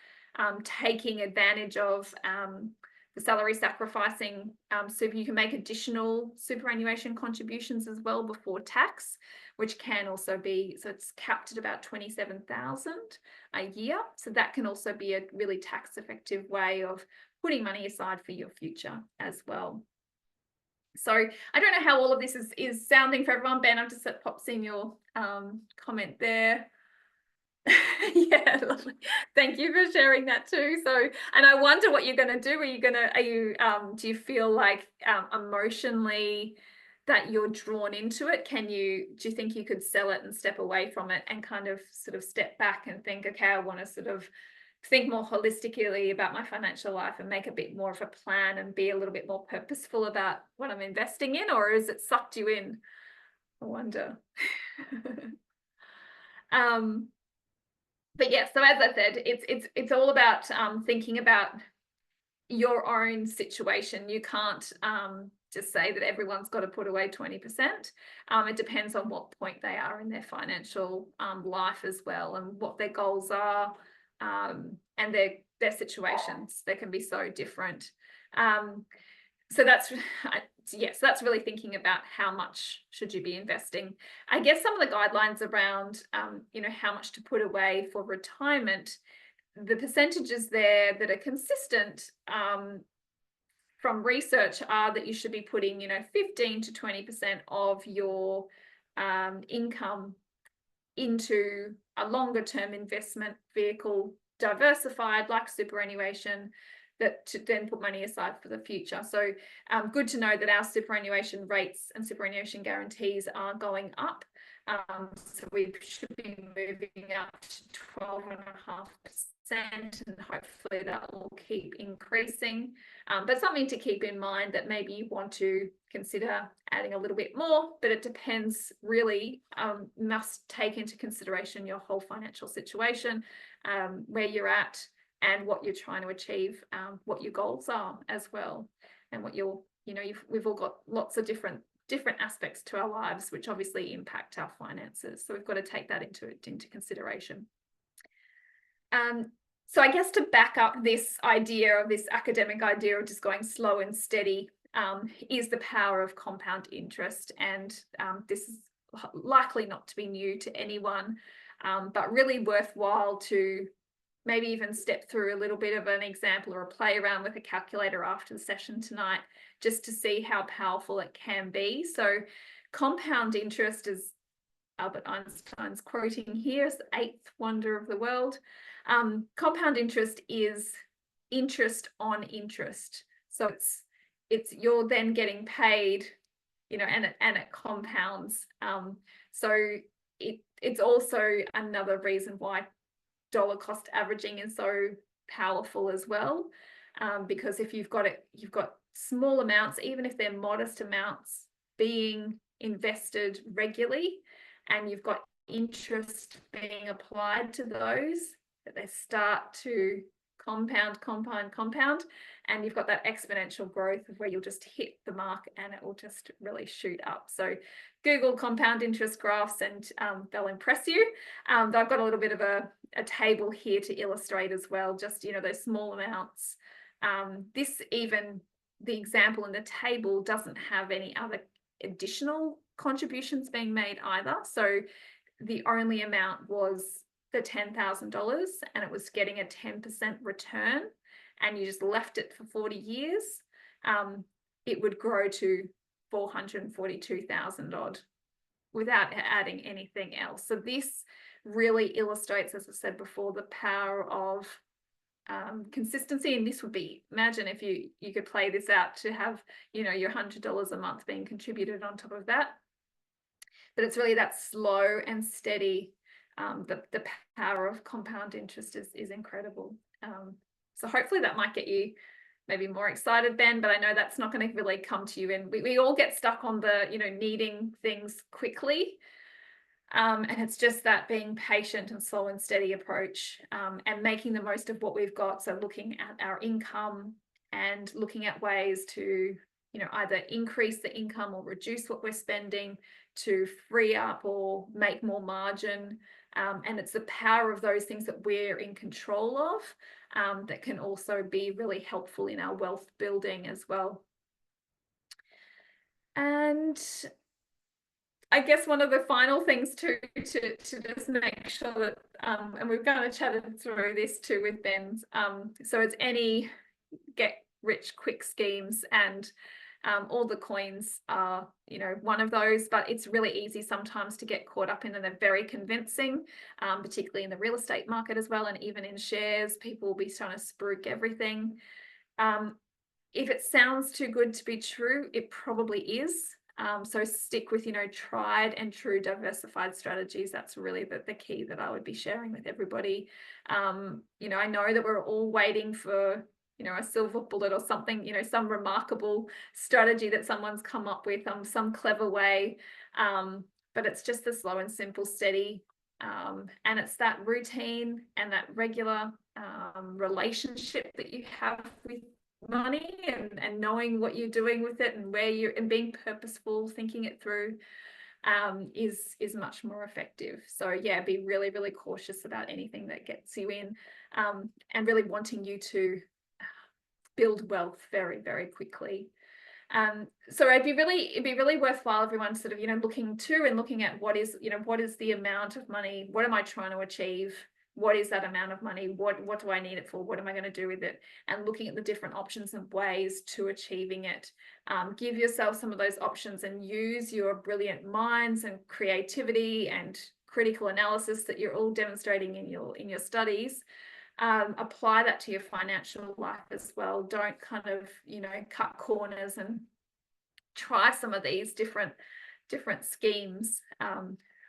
Taking advantage of the salary sacrificing super, you can make additional superannuation contributions as well before tax, which can also be, so it's capped at about 27,000 a year. So that can also be a really tax effective way of putting money aside for your future as well. So I don't know how all of this is sounding for everyone. Ben, I've just seen your comment there. Yeah, lovely. Thank you for sharing that too. So, and I wonder what you're going to do. Do you feel like emotionally that you're drawn into it? Do you think you could sell it and step away from it and kind of sort of step back and think, okay, I want to sort of think more holistically about my financial life and make a bit more of a plan and be a little bit more purposeful about what I'm investing in? Or has it sucked you in? I wonder. But yeah, so as I said, it's all about thinking about your own situation. You can't just say that everyone's got to put away 20%. It depends on what point they are in their financial life as well, and what their goals are, and their situations. They can be so different. So that's really thinking about how much should you be investing. I guess some of the guidelines around how much to put away for retirement, the percentages there that are consistent from research are that you should be putting 15 to 20% of your income into a longer term investment vehicle, diversified like superannuation, that to then put money aside for the future. So good to know that our superannuation rates and superannuation guarantees are going up. So we should be moving up to 12.5%, and hopefully that will keep increasing. But something to keep in mind that maybe you want to consider adding a little bit more, but it depends really, must take into consideration your whole financial situation, where you're at and what you're trying to achieve, what your goals are as well, and what we've all got lots of different aspects to our lives which obviously impact our finances, so we've got to take that into consideration. So I guess to back up this academic idea of just going slow and steady, is the power of compound interest, and this is likely not to be new to anyone, but really worthwhile to maybe even step through a little bit of an example or a play around with a calculator after the session tonight, just to see how powerful it can be. So compound interest, is Albert Einstein's quoting here, is the 8th wonder of the world. Compound interest is interest on interest. So it's you're then getting paid, and it compounds. So it's also another reason why dollar cost averaging is so powerful as well, because if you've got small amounts, even if they're modest amounts, being invested regularly, and you've got interest being applied to those, that they start to compound, and you've got that exponential growth of where you'll just hit the mark and it will just really shoot up. So Google compound interest graphs and they'll impress you. I've got a little bit of a table here to illustrate as well, just those small amounts. The example in the table doesn't have any other additional contributions being made either. So the only amount was the $10,000, and it was getting a 10% return, and you just left it for 40 years, it would grow to 442,000 odd without adding anything else. So this really illustrates, as I said before, the power of consistency. And this would be, imagine if you could play this out to have your $100 a month being contributed on top of that. But it's really that slow and steady, the power of compound interest is incredible. So hopefully that might get you maybe more excited, Ben, but I know that's not going to really come to you. And we all get stuck on the needing things quickly, and it's just that being patient and slow and steady approach, and making the most of what we've got. So looking at our income and looking at ways to either increase the income or reduce what we're spending to free up or make more margin. And it's the power of those things that we're in control of, that can also be really helpful in our wealth building as well. And I guess one of the final things to just make sure that, and we've kind of chatted through this too with Ben, so it's any get rich quick schemes, and all the coins are one of those, but it's really easy sometimes to get caught up in, and they're very convincing, particularly in the real estate market as well, and even in shares, people will be trying to spruik everything. If it sounds too good to be true, it probably is. So stick with, tried and true diversified strategies. That's really the key that I would be sharing with everybody. I know that we're all waiting for, a silver bullet or something, some remarkable strategy that someone's come up with, some clever way. But it's just the slow and simple, steady. And it's that routine and that regular relationship that you have with money, and knowing what you're doing with it and where you're, and being purposeful, thinking it through, is much more effective. So yeah, be really, really cautious about anything that gets you in, and really wanting you to build wealth very, very quickly. So it'd be really worthwhile, everyone sort of, looking at what is the amount of money, what am I trying to achieve? What is that amount of money? What do I need it for? What am I going to do with it? And looking at the different options and ways to achieving it. Give yourself some of those options and use your brilliant minds and creativity and critical analysis that you're all demonstrating in your studies. Apply that to your financial life as well. Don't kind of, cut corners, and try some of these different schemes.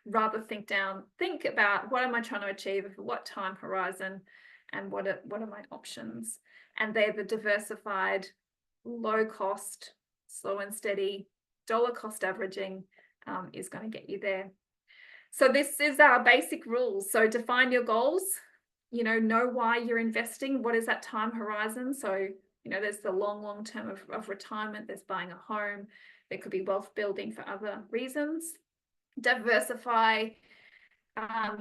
Rather think about what am I trying to achieve, what time horizon, and what are my options. And they're the diversified, low cost, slow and steady, dollar cost averaging is going to get you there. So this is our basic rules. So define your goals, know why you're investing, what is that time horizon. So there's the long term of retirement, there's buying a home, there could be wealth building for other reasons. Diversify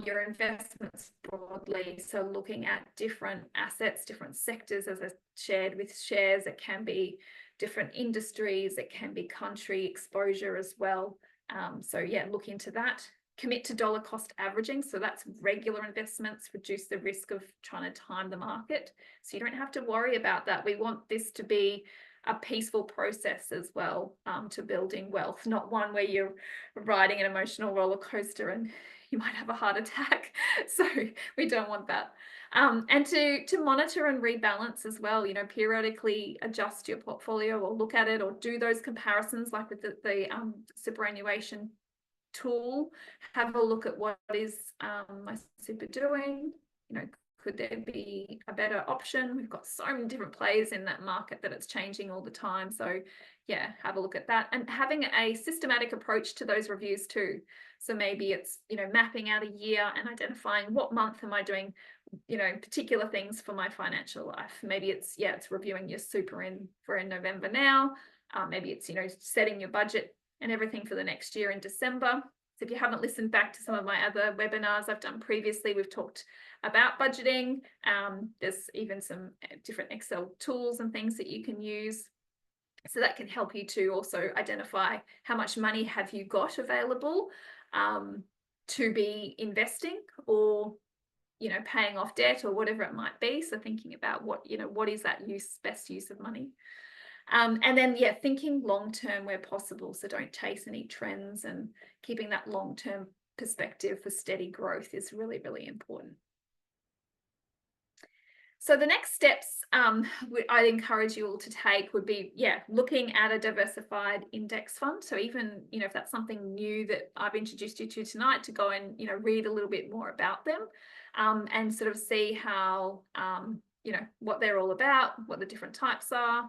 your investments broadly, so looking at different assets, different sectors, as I shared with shares. It can be different industries, it can be country exposure as well. So yeah, look into that. Commit to dollar cost averaging, so that's regular investments, reduce the risk of trying to time the market, so you don't have to worry about that. We want this to be a peaceful process as well, to building wealth, not one where you're riding an emotional roller coaster and you might have a heart attack. So we don't want that. And to monitor and rebalance as well, periodically adjust your portfolio, or look at it, or do those comparisons like with the superannuation tool. Have a look at what is my super doing, could there be a better option? We've got so many different players in that market that it's changing all the time. So yeah, have a look at that, and having a systematic approach to those reviews too. So maybe it's, mapping out a year and identifying what month am I doing, particular things for my financial life. Maybe it's reviewing your super in November now. Maybe it's, setting your budget and everything for the next year in December. So if you haven't listened back to some of my other webinars I've done previously, we've talked about budgeting. There's even some different Excel tools and things that you can use. So that can help you to also identify how much money have you got available to be investing, or paying off debt, or whatever it might be. So thinking about what is that best use of money. And then, thinking long-term where possible. So don't chase any trends, and keeping that long-term perspective for steady growth is really, really important. So the next steps I'd encourage you all to take would be, looking at a diversified index fund. So even, if that's something new that I've introduced you to tonight, to go and, read a little bit more about them, and sort of see how, what they're all about, what the different types are.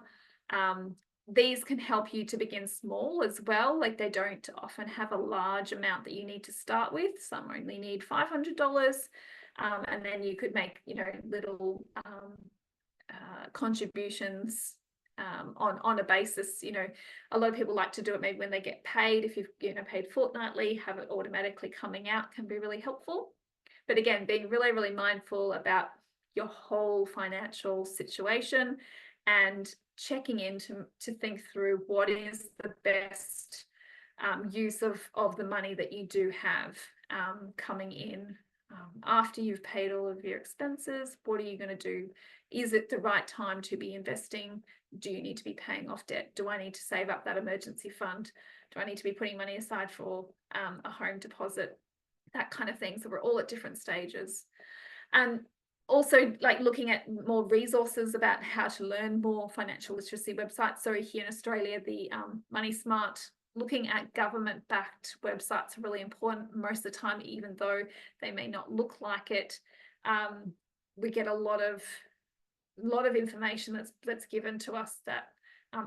These can help you to begin small as well. Like, they don't often have a large amount that you need to start with. Some only need $500, and then you could make, little contributions on a basis. A lot of people like to do it maybe when they get paid. If you've paid fortnightly, have it automatically coming out can be really helpful. But again, being really, really mindful about your whole financial situation, and checking in to think through what is the best use of the money that you do have coming in. After you've paid all of your expenses, what are you going to do? Is it the right time to be investing? Do you need to be paying off debt? Do I need to save up that emergency fund? Do I need to be putting money aside for a home deposit? That kind of thing. So we're all at different stages. Also, like, looking at more resources about how to learn more financial literacy websites. So here in Australia, the Money Smart looking at government-backed websites are really important most of the time, even though they may not look like it. We get a lot of information that's given to us that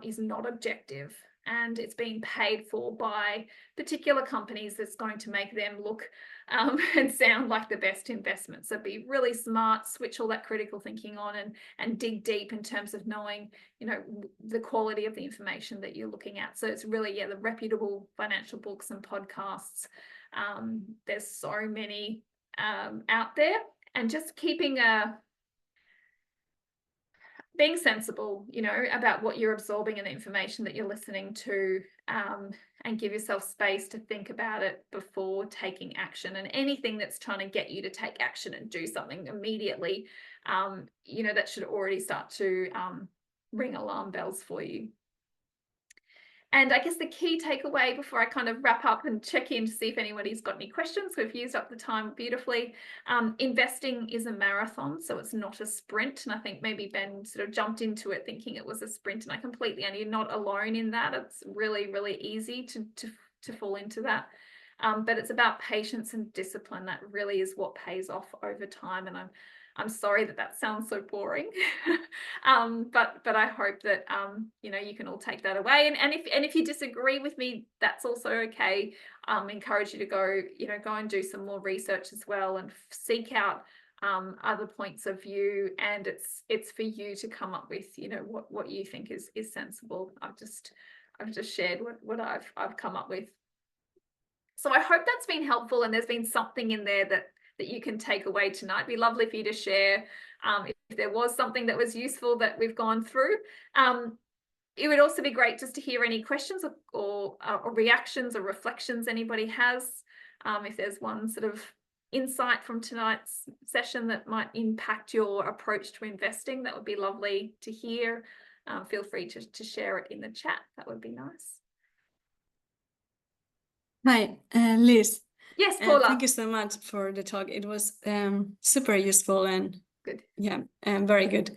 is not objective, and it's being paid for by particular companies that's going to make them look and sound like the best investment. So be really smart, switch all that critical thinking on, and dig deep in terms of knowing, you know, the quality of the information that you're looking at. So it's really, yeah, the reputable financial books and podcasts. There's so many out there, and just being sensible, you know, about what you're absorbing and the information that you're listening to, and give yourself space to think about it before taking action. And anything that's trying to get you to take action and do something immediately, you know, that should already start to ring alarm bells for you. And I guess the key takeaway before I kind of wrap up and check in to see if anybody's got any questions, we've used up the time beautifully. Investing is a marathon, so it's not a sprint. And I think maybe Ben sort of jumped into it thinking it was a sprint, and and you're not alone in that. It's really, really easy to fall into that. But it's about patience and discipline. That really is what pays off over time. And I'm sorry that sounds so boring, but I hope that you know, you can all take that away. And if you disagree with me, that's also okay. Encourage you to go and do some more research as well, and seek out other points of view. And it's for you to come up with, you know, what you think is sensible. I've just shared what I've come up with. So I hope that's been helpful, and there's been something in there that you can take away tonight. It'd be lovely for you to share if there was something that was useful that we've gone through. It would also be great just to hear any questions or reactions or reflections anybody has. If there's one sort of insight from tonight's session that might impact your approach to investing, that would be lovely to hear. Feel free to share it in the chat. That would be nice. Hi, Liz. Yes, Paula. Thank you so much for the talk. It was super useful and good. Yeah, very good.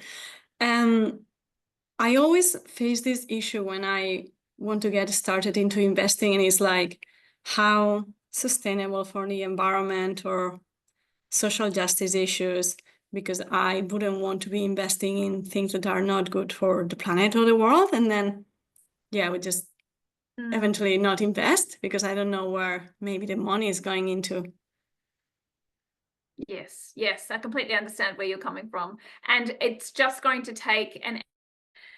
I always face this issue when I want to get started into investing, and it's like how sustainable for the environment or social justice issues, because I wouldn't want to be investing in things that are not good for the planet or the world, and then yeah, we just eventually not invest because I don't know where maybe the money is going into. Yes, I completely understand where you're coming from. And it's just going to take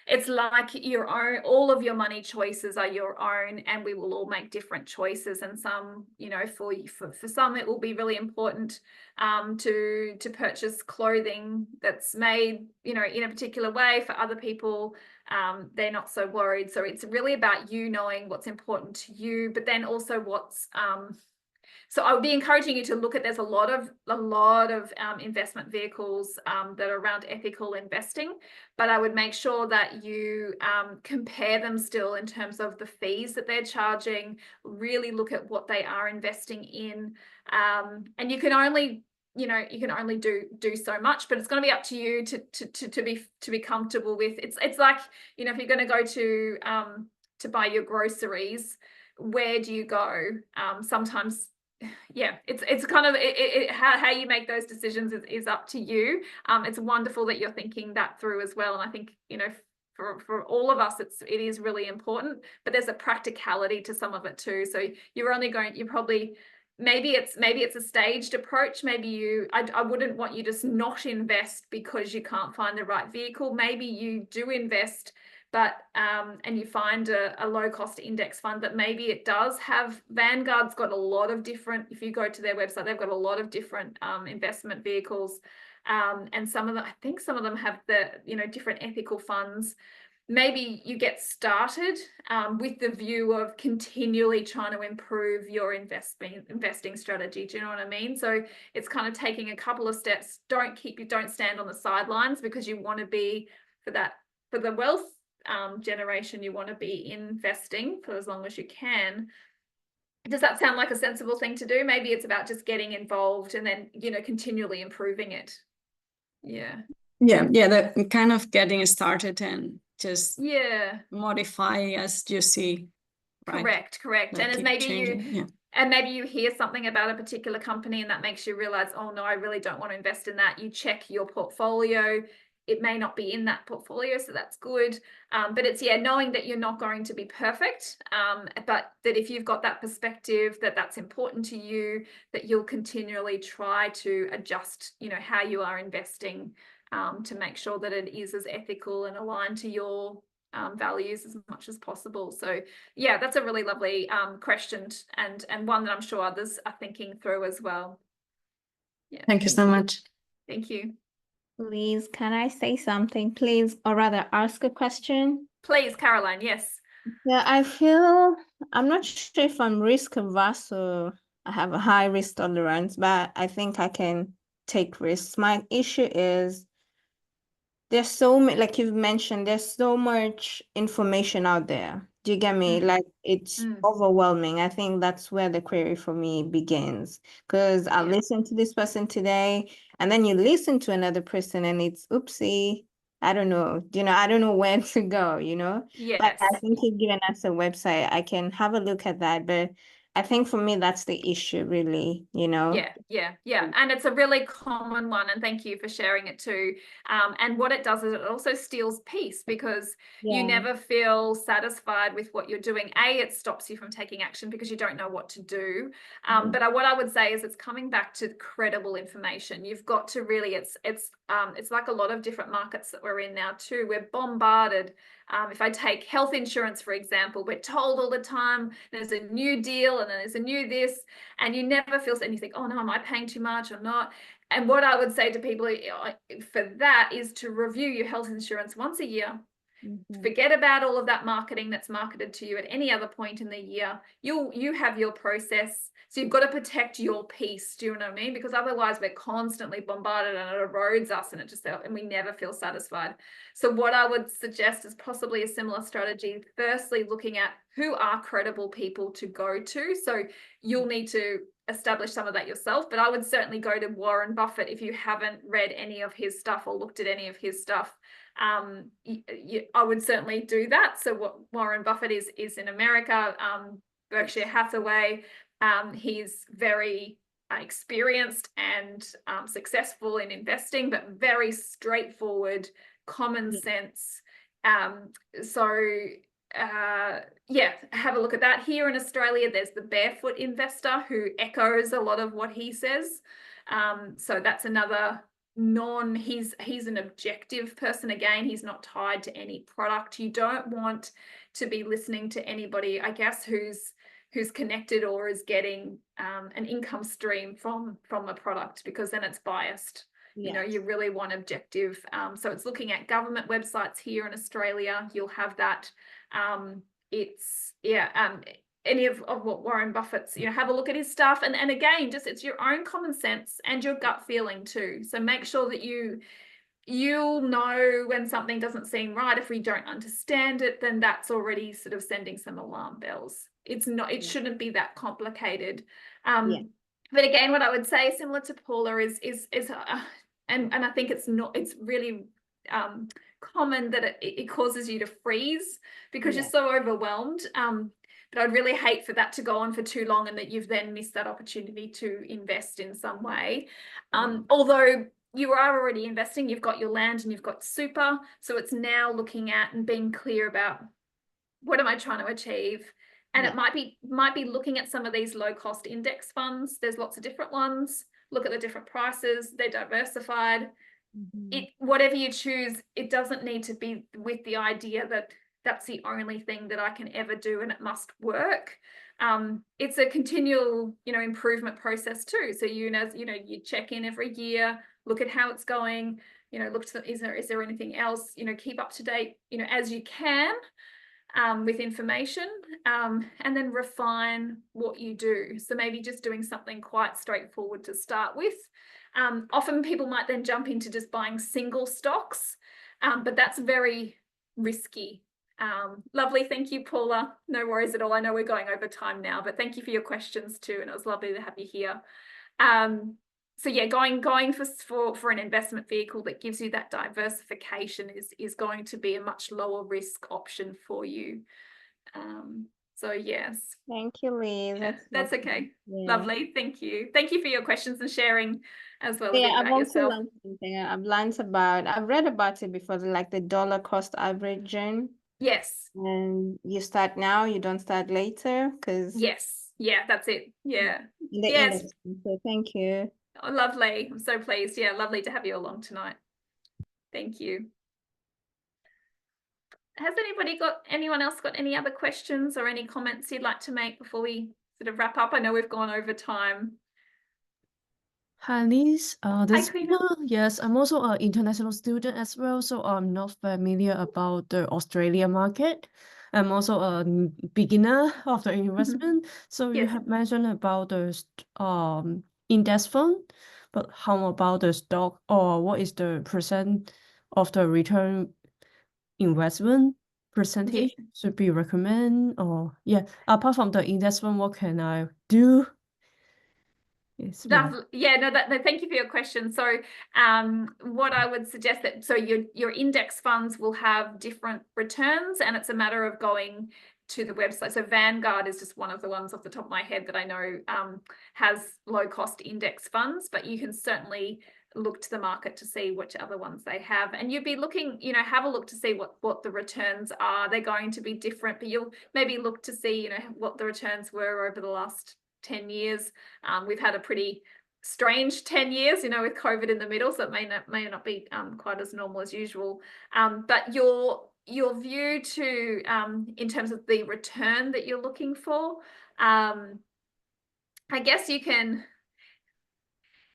it's like your own, all of your money choices are your own, and we will all make different choices. And some, you know, for some, it will be really important to purchase clothing that's made, you know, in a particular way. For other people, they're not so worried. So it's really about you knowing what's important to you, but then also what's so I would be encouraging you to look at, there's a lot of investment vehicles that are around ethical investing, but I would make sure that you compare them still in terms of the fees that they're charging. Really look at what they are investing in, and you can only do so much, but it's going to be up to you to be comfortable with. It's like, you know, if you're going to go to buy your groceries, where do you go? Sometimes, yeah, it's kind of how you make those decisions is up to you. It's wonderful that you're thinking that through as well, and I think, you know, for all of us, it is really important, but there's a practicality to some of it too. So maybe it's a staged approach. Maybe I wouldn't want you to just not invest because you can't find the right vehicle. Maybe you do invest, but and you find a low cost index fund that maybe it does have. Vanguard's got a lot of different, if you go to their website, they've got a lot of different investment vehicles, and some of them have the, you know, different ethical funds. Maybe you get started with the view of continually trying to improve your investing strategy. Do you know what I mean? So it's kind of taking a couple of steps. Don't stand on the sidelines, because you want to be for the wealth generation, you want to be investing for as long as you can. Does that sound like a sensible thing to do? Maybe it's about just getting involved and then, you know, continually improving it. Yeah, that kind of getting started and just yeah, modify as you see right? Correct. Like And as keep maybe changing, yeah. and maybe you hear something about a particular company and that makes you realize, oh no, I really don't want to invest in that. You check your portfolio. It may not be in that portfolio, so that's good. But it's, knowing that you're not going to be perfect, but that if you've got that perspective that that's important to you, that you'll continually try to adjust, how you are investing, to make sure that it is as ethical and aligned to your values as much as possible. So yeah, that's a really lovely question, and one that I'm sure others are thinking through as well. Yeah. Thank you so much. Thank you. Please, can I say something, please? Or rather ask a question? Please, Caroline, yes. Yeah, I'm not sure if I'm risk averse or I have a high risk tolerance, but I think I can take risks. My issue is there's so many, like you've mentioned, there's so much information out there. Do you get me? Like it's overwhelming. I think that's where the query for me begins. Because I listened to this person today, and then you listen to another person and it's oopsie. I don't know. I don't know where to go, Yes. But I think you've given us a website. I can have a look at that. But I think for me, that's the issue, really, Yeah. And it's a really common one. And thank you for sharing it too. And what it does is it also steals peace, because you never feel satisfied with what you're doing. It stops you from taking action because you don't know what to do. But what I would say is it's coming back to credible information. You've got to really, it's like a lot of different markets that we're in now too. We're bombarded. If I take health insurance, for example, we're told all the time there's a new deal and then there's a new this, and you never feel, and you think, oh no, am I paying too much or not? And what I would say to people for that is to review your health insurance once a year. Forget about all of that marketing that's marketed to you at any other point in the year. You have your process. So you've got to protect your peace. Do you know what I mean? Because otherwise we're constantly bombarded and it erodes us, and we never feel satisfied. So what I would suggest is possibly a similar strategy. Firstly, looking at who are credible people to go to. So you'll need to establish some of that yourself, but I would certainly go to Warren Buffett if you haven't read any of his stuff or looked at any of his stuff. I would certainly do that. So what Warren Buffett is in America, Berkshire Hathaway. He's very experienced and successful in investing, but very straightforward, common sense. Have a look at that. Here in Australia, there's the Barefoot Investor, who echoes a lot of what he says. So that's another he's an objective person. Again, he's not tied to any product. You don't want to be listening to anybody, I guess, who's connected or is getting an income stream from a product, because then it's biased. You really want objective. So it's looking at government websites here in Australia. You'll have that. Any of what Warren Buffett's, have a look at his stuff. And again, just it's your own common sense and your gut feeling too. So make sure that you'll know when something doesn't seem right. If we don't understand it, then that's already sort of sending some alarm bells. It shouldn't be that complicated. But again, what I would say, similar to Paula, is and I think it's really common that it causes you to freeze because you're so overwhelmed. But I'd really hate for that to go on for too long and that you've then missed that opportunity to invest in some way. Although you are already investing, you've got your land and you've got super. So it's now looking at and being clear about what am I trying to achieve? And it might be looking at some of these low cost index funds. There's lots of different ones. Look at the different prices. They're diversified. Whatever you choose, it doesn't need to be with the idea that that's the only thing that I can ever do and it must work. It's a continual, improvement process too. So you check in every year, look at how it's going, look to is there anything else, keep up to date, as you can with information, and then refine what you do. So maybe just doing something quite straightforward to start with. Often people might then jump into just buying single stocks, but that's very risky. Lovely. Thank you, Paula. No worries at all. I know we're going over time now, but thank you for your questions too. And it was lovely to have you here. So yeah, going for an investment vehicle that gives you that diversification is going to be a much lower risk option for you. So yes, Thank you, Liz. yeah, that's lovely. okay. Yeah. Lovely. Thank you. Thank you for your questions and sharing as well a Yeah, bit I've about also yourself. learned something. I've read about it before, like the dollar cost averaging. Yes. And you start now, you don't start later, because Yes. Yeah, that's it. Yeah. in the Yes. industry. So thank you. Oh, lovely. I'm so pleased. Yeah, lovely to have you along tonight. Thank you. Has anyone else got any other questions or any comments you'd like to make before we sort of wrap up? I know we've gone over time. Hi, Liz. This Karina. yes, I'm also an international student as well, so I'm not familiar about the Australia market. I'm also a beginner of the investment. So you Yes. have mentioned about the index fund, but how about the stock, or what is the percent of the return investment percentage should be recommend? Or apart from the index fund, what can I do? Yes, No, thank you for your question. So what I would suggest that your index funds will have different returns, and it's a matter of going to the website. So Vanguard is just one of the ones off the top of my head that I know has low cost index funds, but you can certainly look to the market to see which other ones they have, and you'd be looking, have a look to see what the returns are. They're going to be different, but you'll maybe look to see what the returns were over the last 10 years. We've had a pretty strange 10 years, with COVID in the middle, so it may not be quite as normal as usual. But your view to in terms of the return that you're looking for, I guess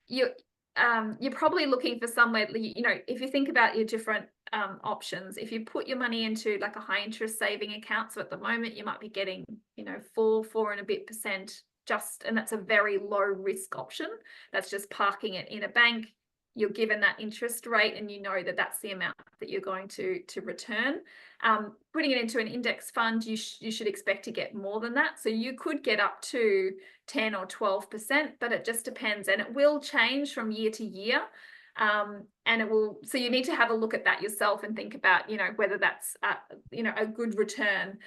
you're probably looking for somewhere, if you think about your different options, if you put your money into like a high interest saving account, so at the moment you might be getting 4 and a bit percent, and that's a very low risk option. That's just parking it in a bank. You're given that interest rate, and that's the amount that you're going to return. Putting it into an index fund, you should expect to get more than that. So you could get up to 10 or 12%, but it just depends, and it will change from year to year. And so you need to have a look at that yourself and think about, whether that's a good return.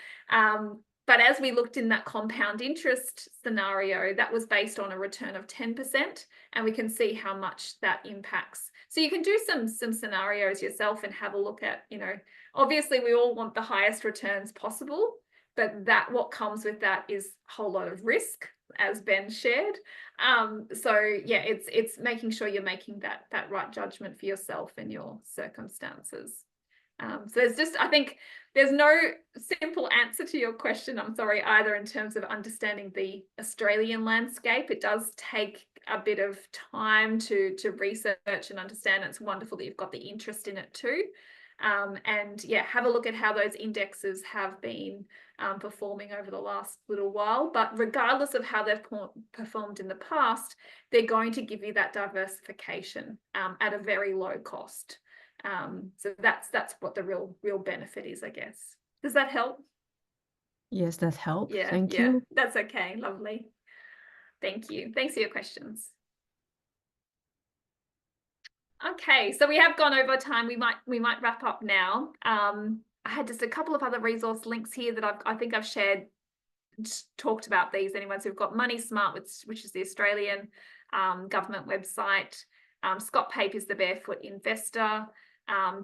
But as we looked in that compound interest scenario, that was based on a return of 10%, and we can see how much that impacts. So you can do some scenarios yourself and have a look at, obviously we all want the highest returns possible, but what comes with that is a whole lot of risk, as Ben shared. So yeah, it's making sure you're making that right judgment for yourself and your circumstances. So I think there's no simple answer to your question, I'm sorry, either, in terms of understanding the Australian landscape. It does take a bit of time to research and understand. It's wonderful that you've got the interest in it too. And yeah, have a look at how those indexes have been performing over the last little while. But regardless of how they've performed in the past, they're going to give you that diversification at a very low cost. So that's what the real benefit is, I guess. Does that help? Yes, that helps. Yeah, Thank you. That's okay. Lovely. Thank you. Thanks for your questions. Okay, so we have gone over time. We might wrap up now. I had just a couple of other resource links here that I think I've shared, talked about these anyway. So we've got Money Smart, which is the Australian government website. Scott Pape is the Barefoot Investor.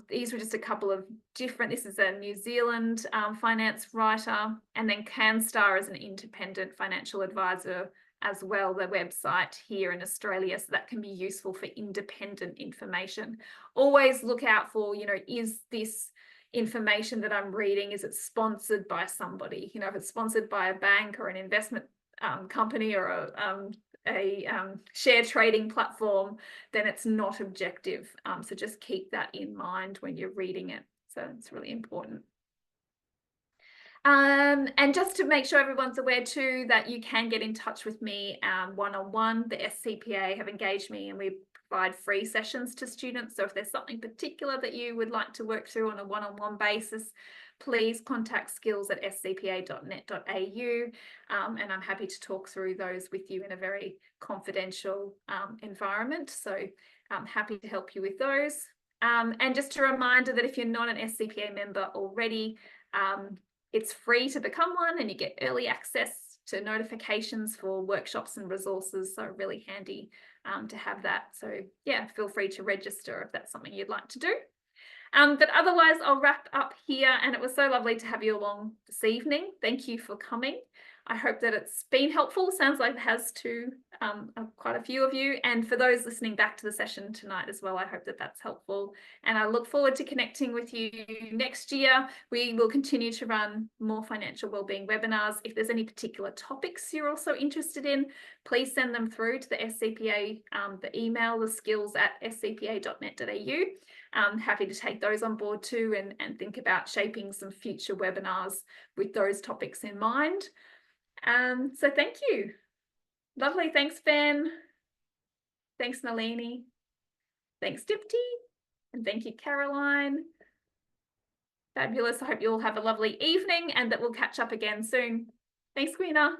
These were just a couple of different. This is a New Zealand finance writer, and then CanStar is an independent financial advisor as well, the website here in Australia, so that can be useful for independent information. Always look out for, is this information that I'm reading, is it sponsored by somebody? If it's sponsored by a bank or an investment company or a share trading platform, then it's not objective. So just keep that in mind when you're reading it. So it's really important. And just to make sure everyone's aware too, that you can get in touch with me one-on-one. The SCPA have engaged me, and we provide free sessions to students. So if there's something particular that you would like to work through on a one-on-one basis, please contact skills@scpa.net.au, and I'm happy to talk through those with you in a very confidential environment. So I'm happy to help you with those. And just a reminder that if you're not an SCPA member already, It's free to become one, and you get early access to notifications for workshops and resources. So really handy to have that. So yeah, feel free to register if that's something you'd like to do. But otherwise, I'll wrap up here, and it was so lovely to have you along this evening. Thank you for coming. I hope that it's been helpful. Sounds like it has to quite a few of you. And for those listening back to the session tonight as well, I hope that that's helpful. And I look forward to connecting with you next year. We will continue to run more financial wellbeing webinars. If there's any particular topics you're also interested in, please send them through to the SCPA, the email, the skills@scpa.net.au. I'm happy to take those on board too, and think about shaping some future webinars with those topics in mind. So thank you. Lovely. Thanks, Ben. Thanks, Nalini. Thanks, Dipti. And thank you, Caroline. Fabulous. I hope you all have a lovely evening, and that we'll catch up again soon. Thanks, Queena.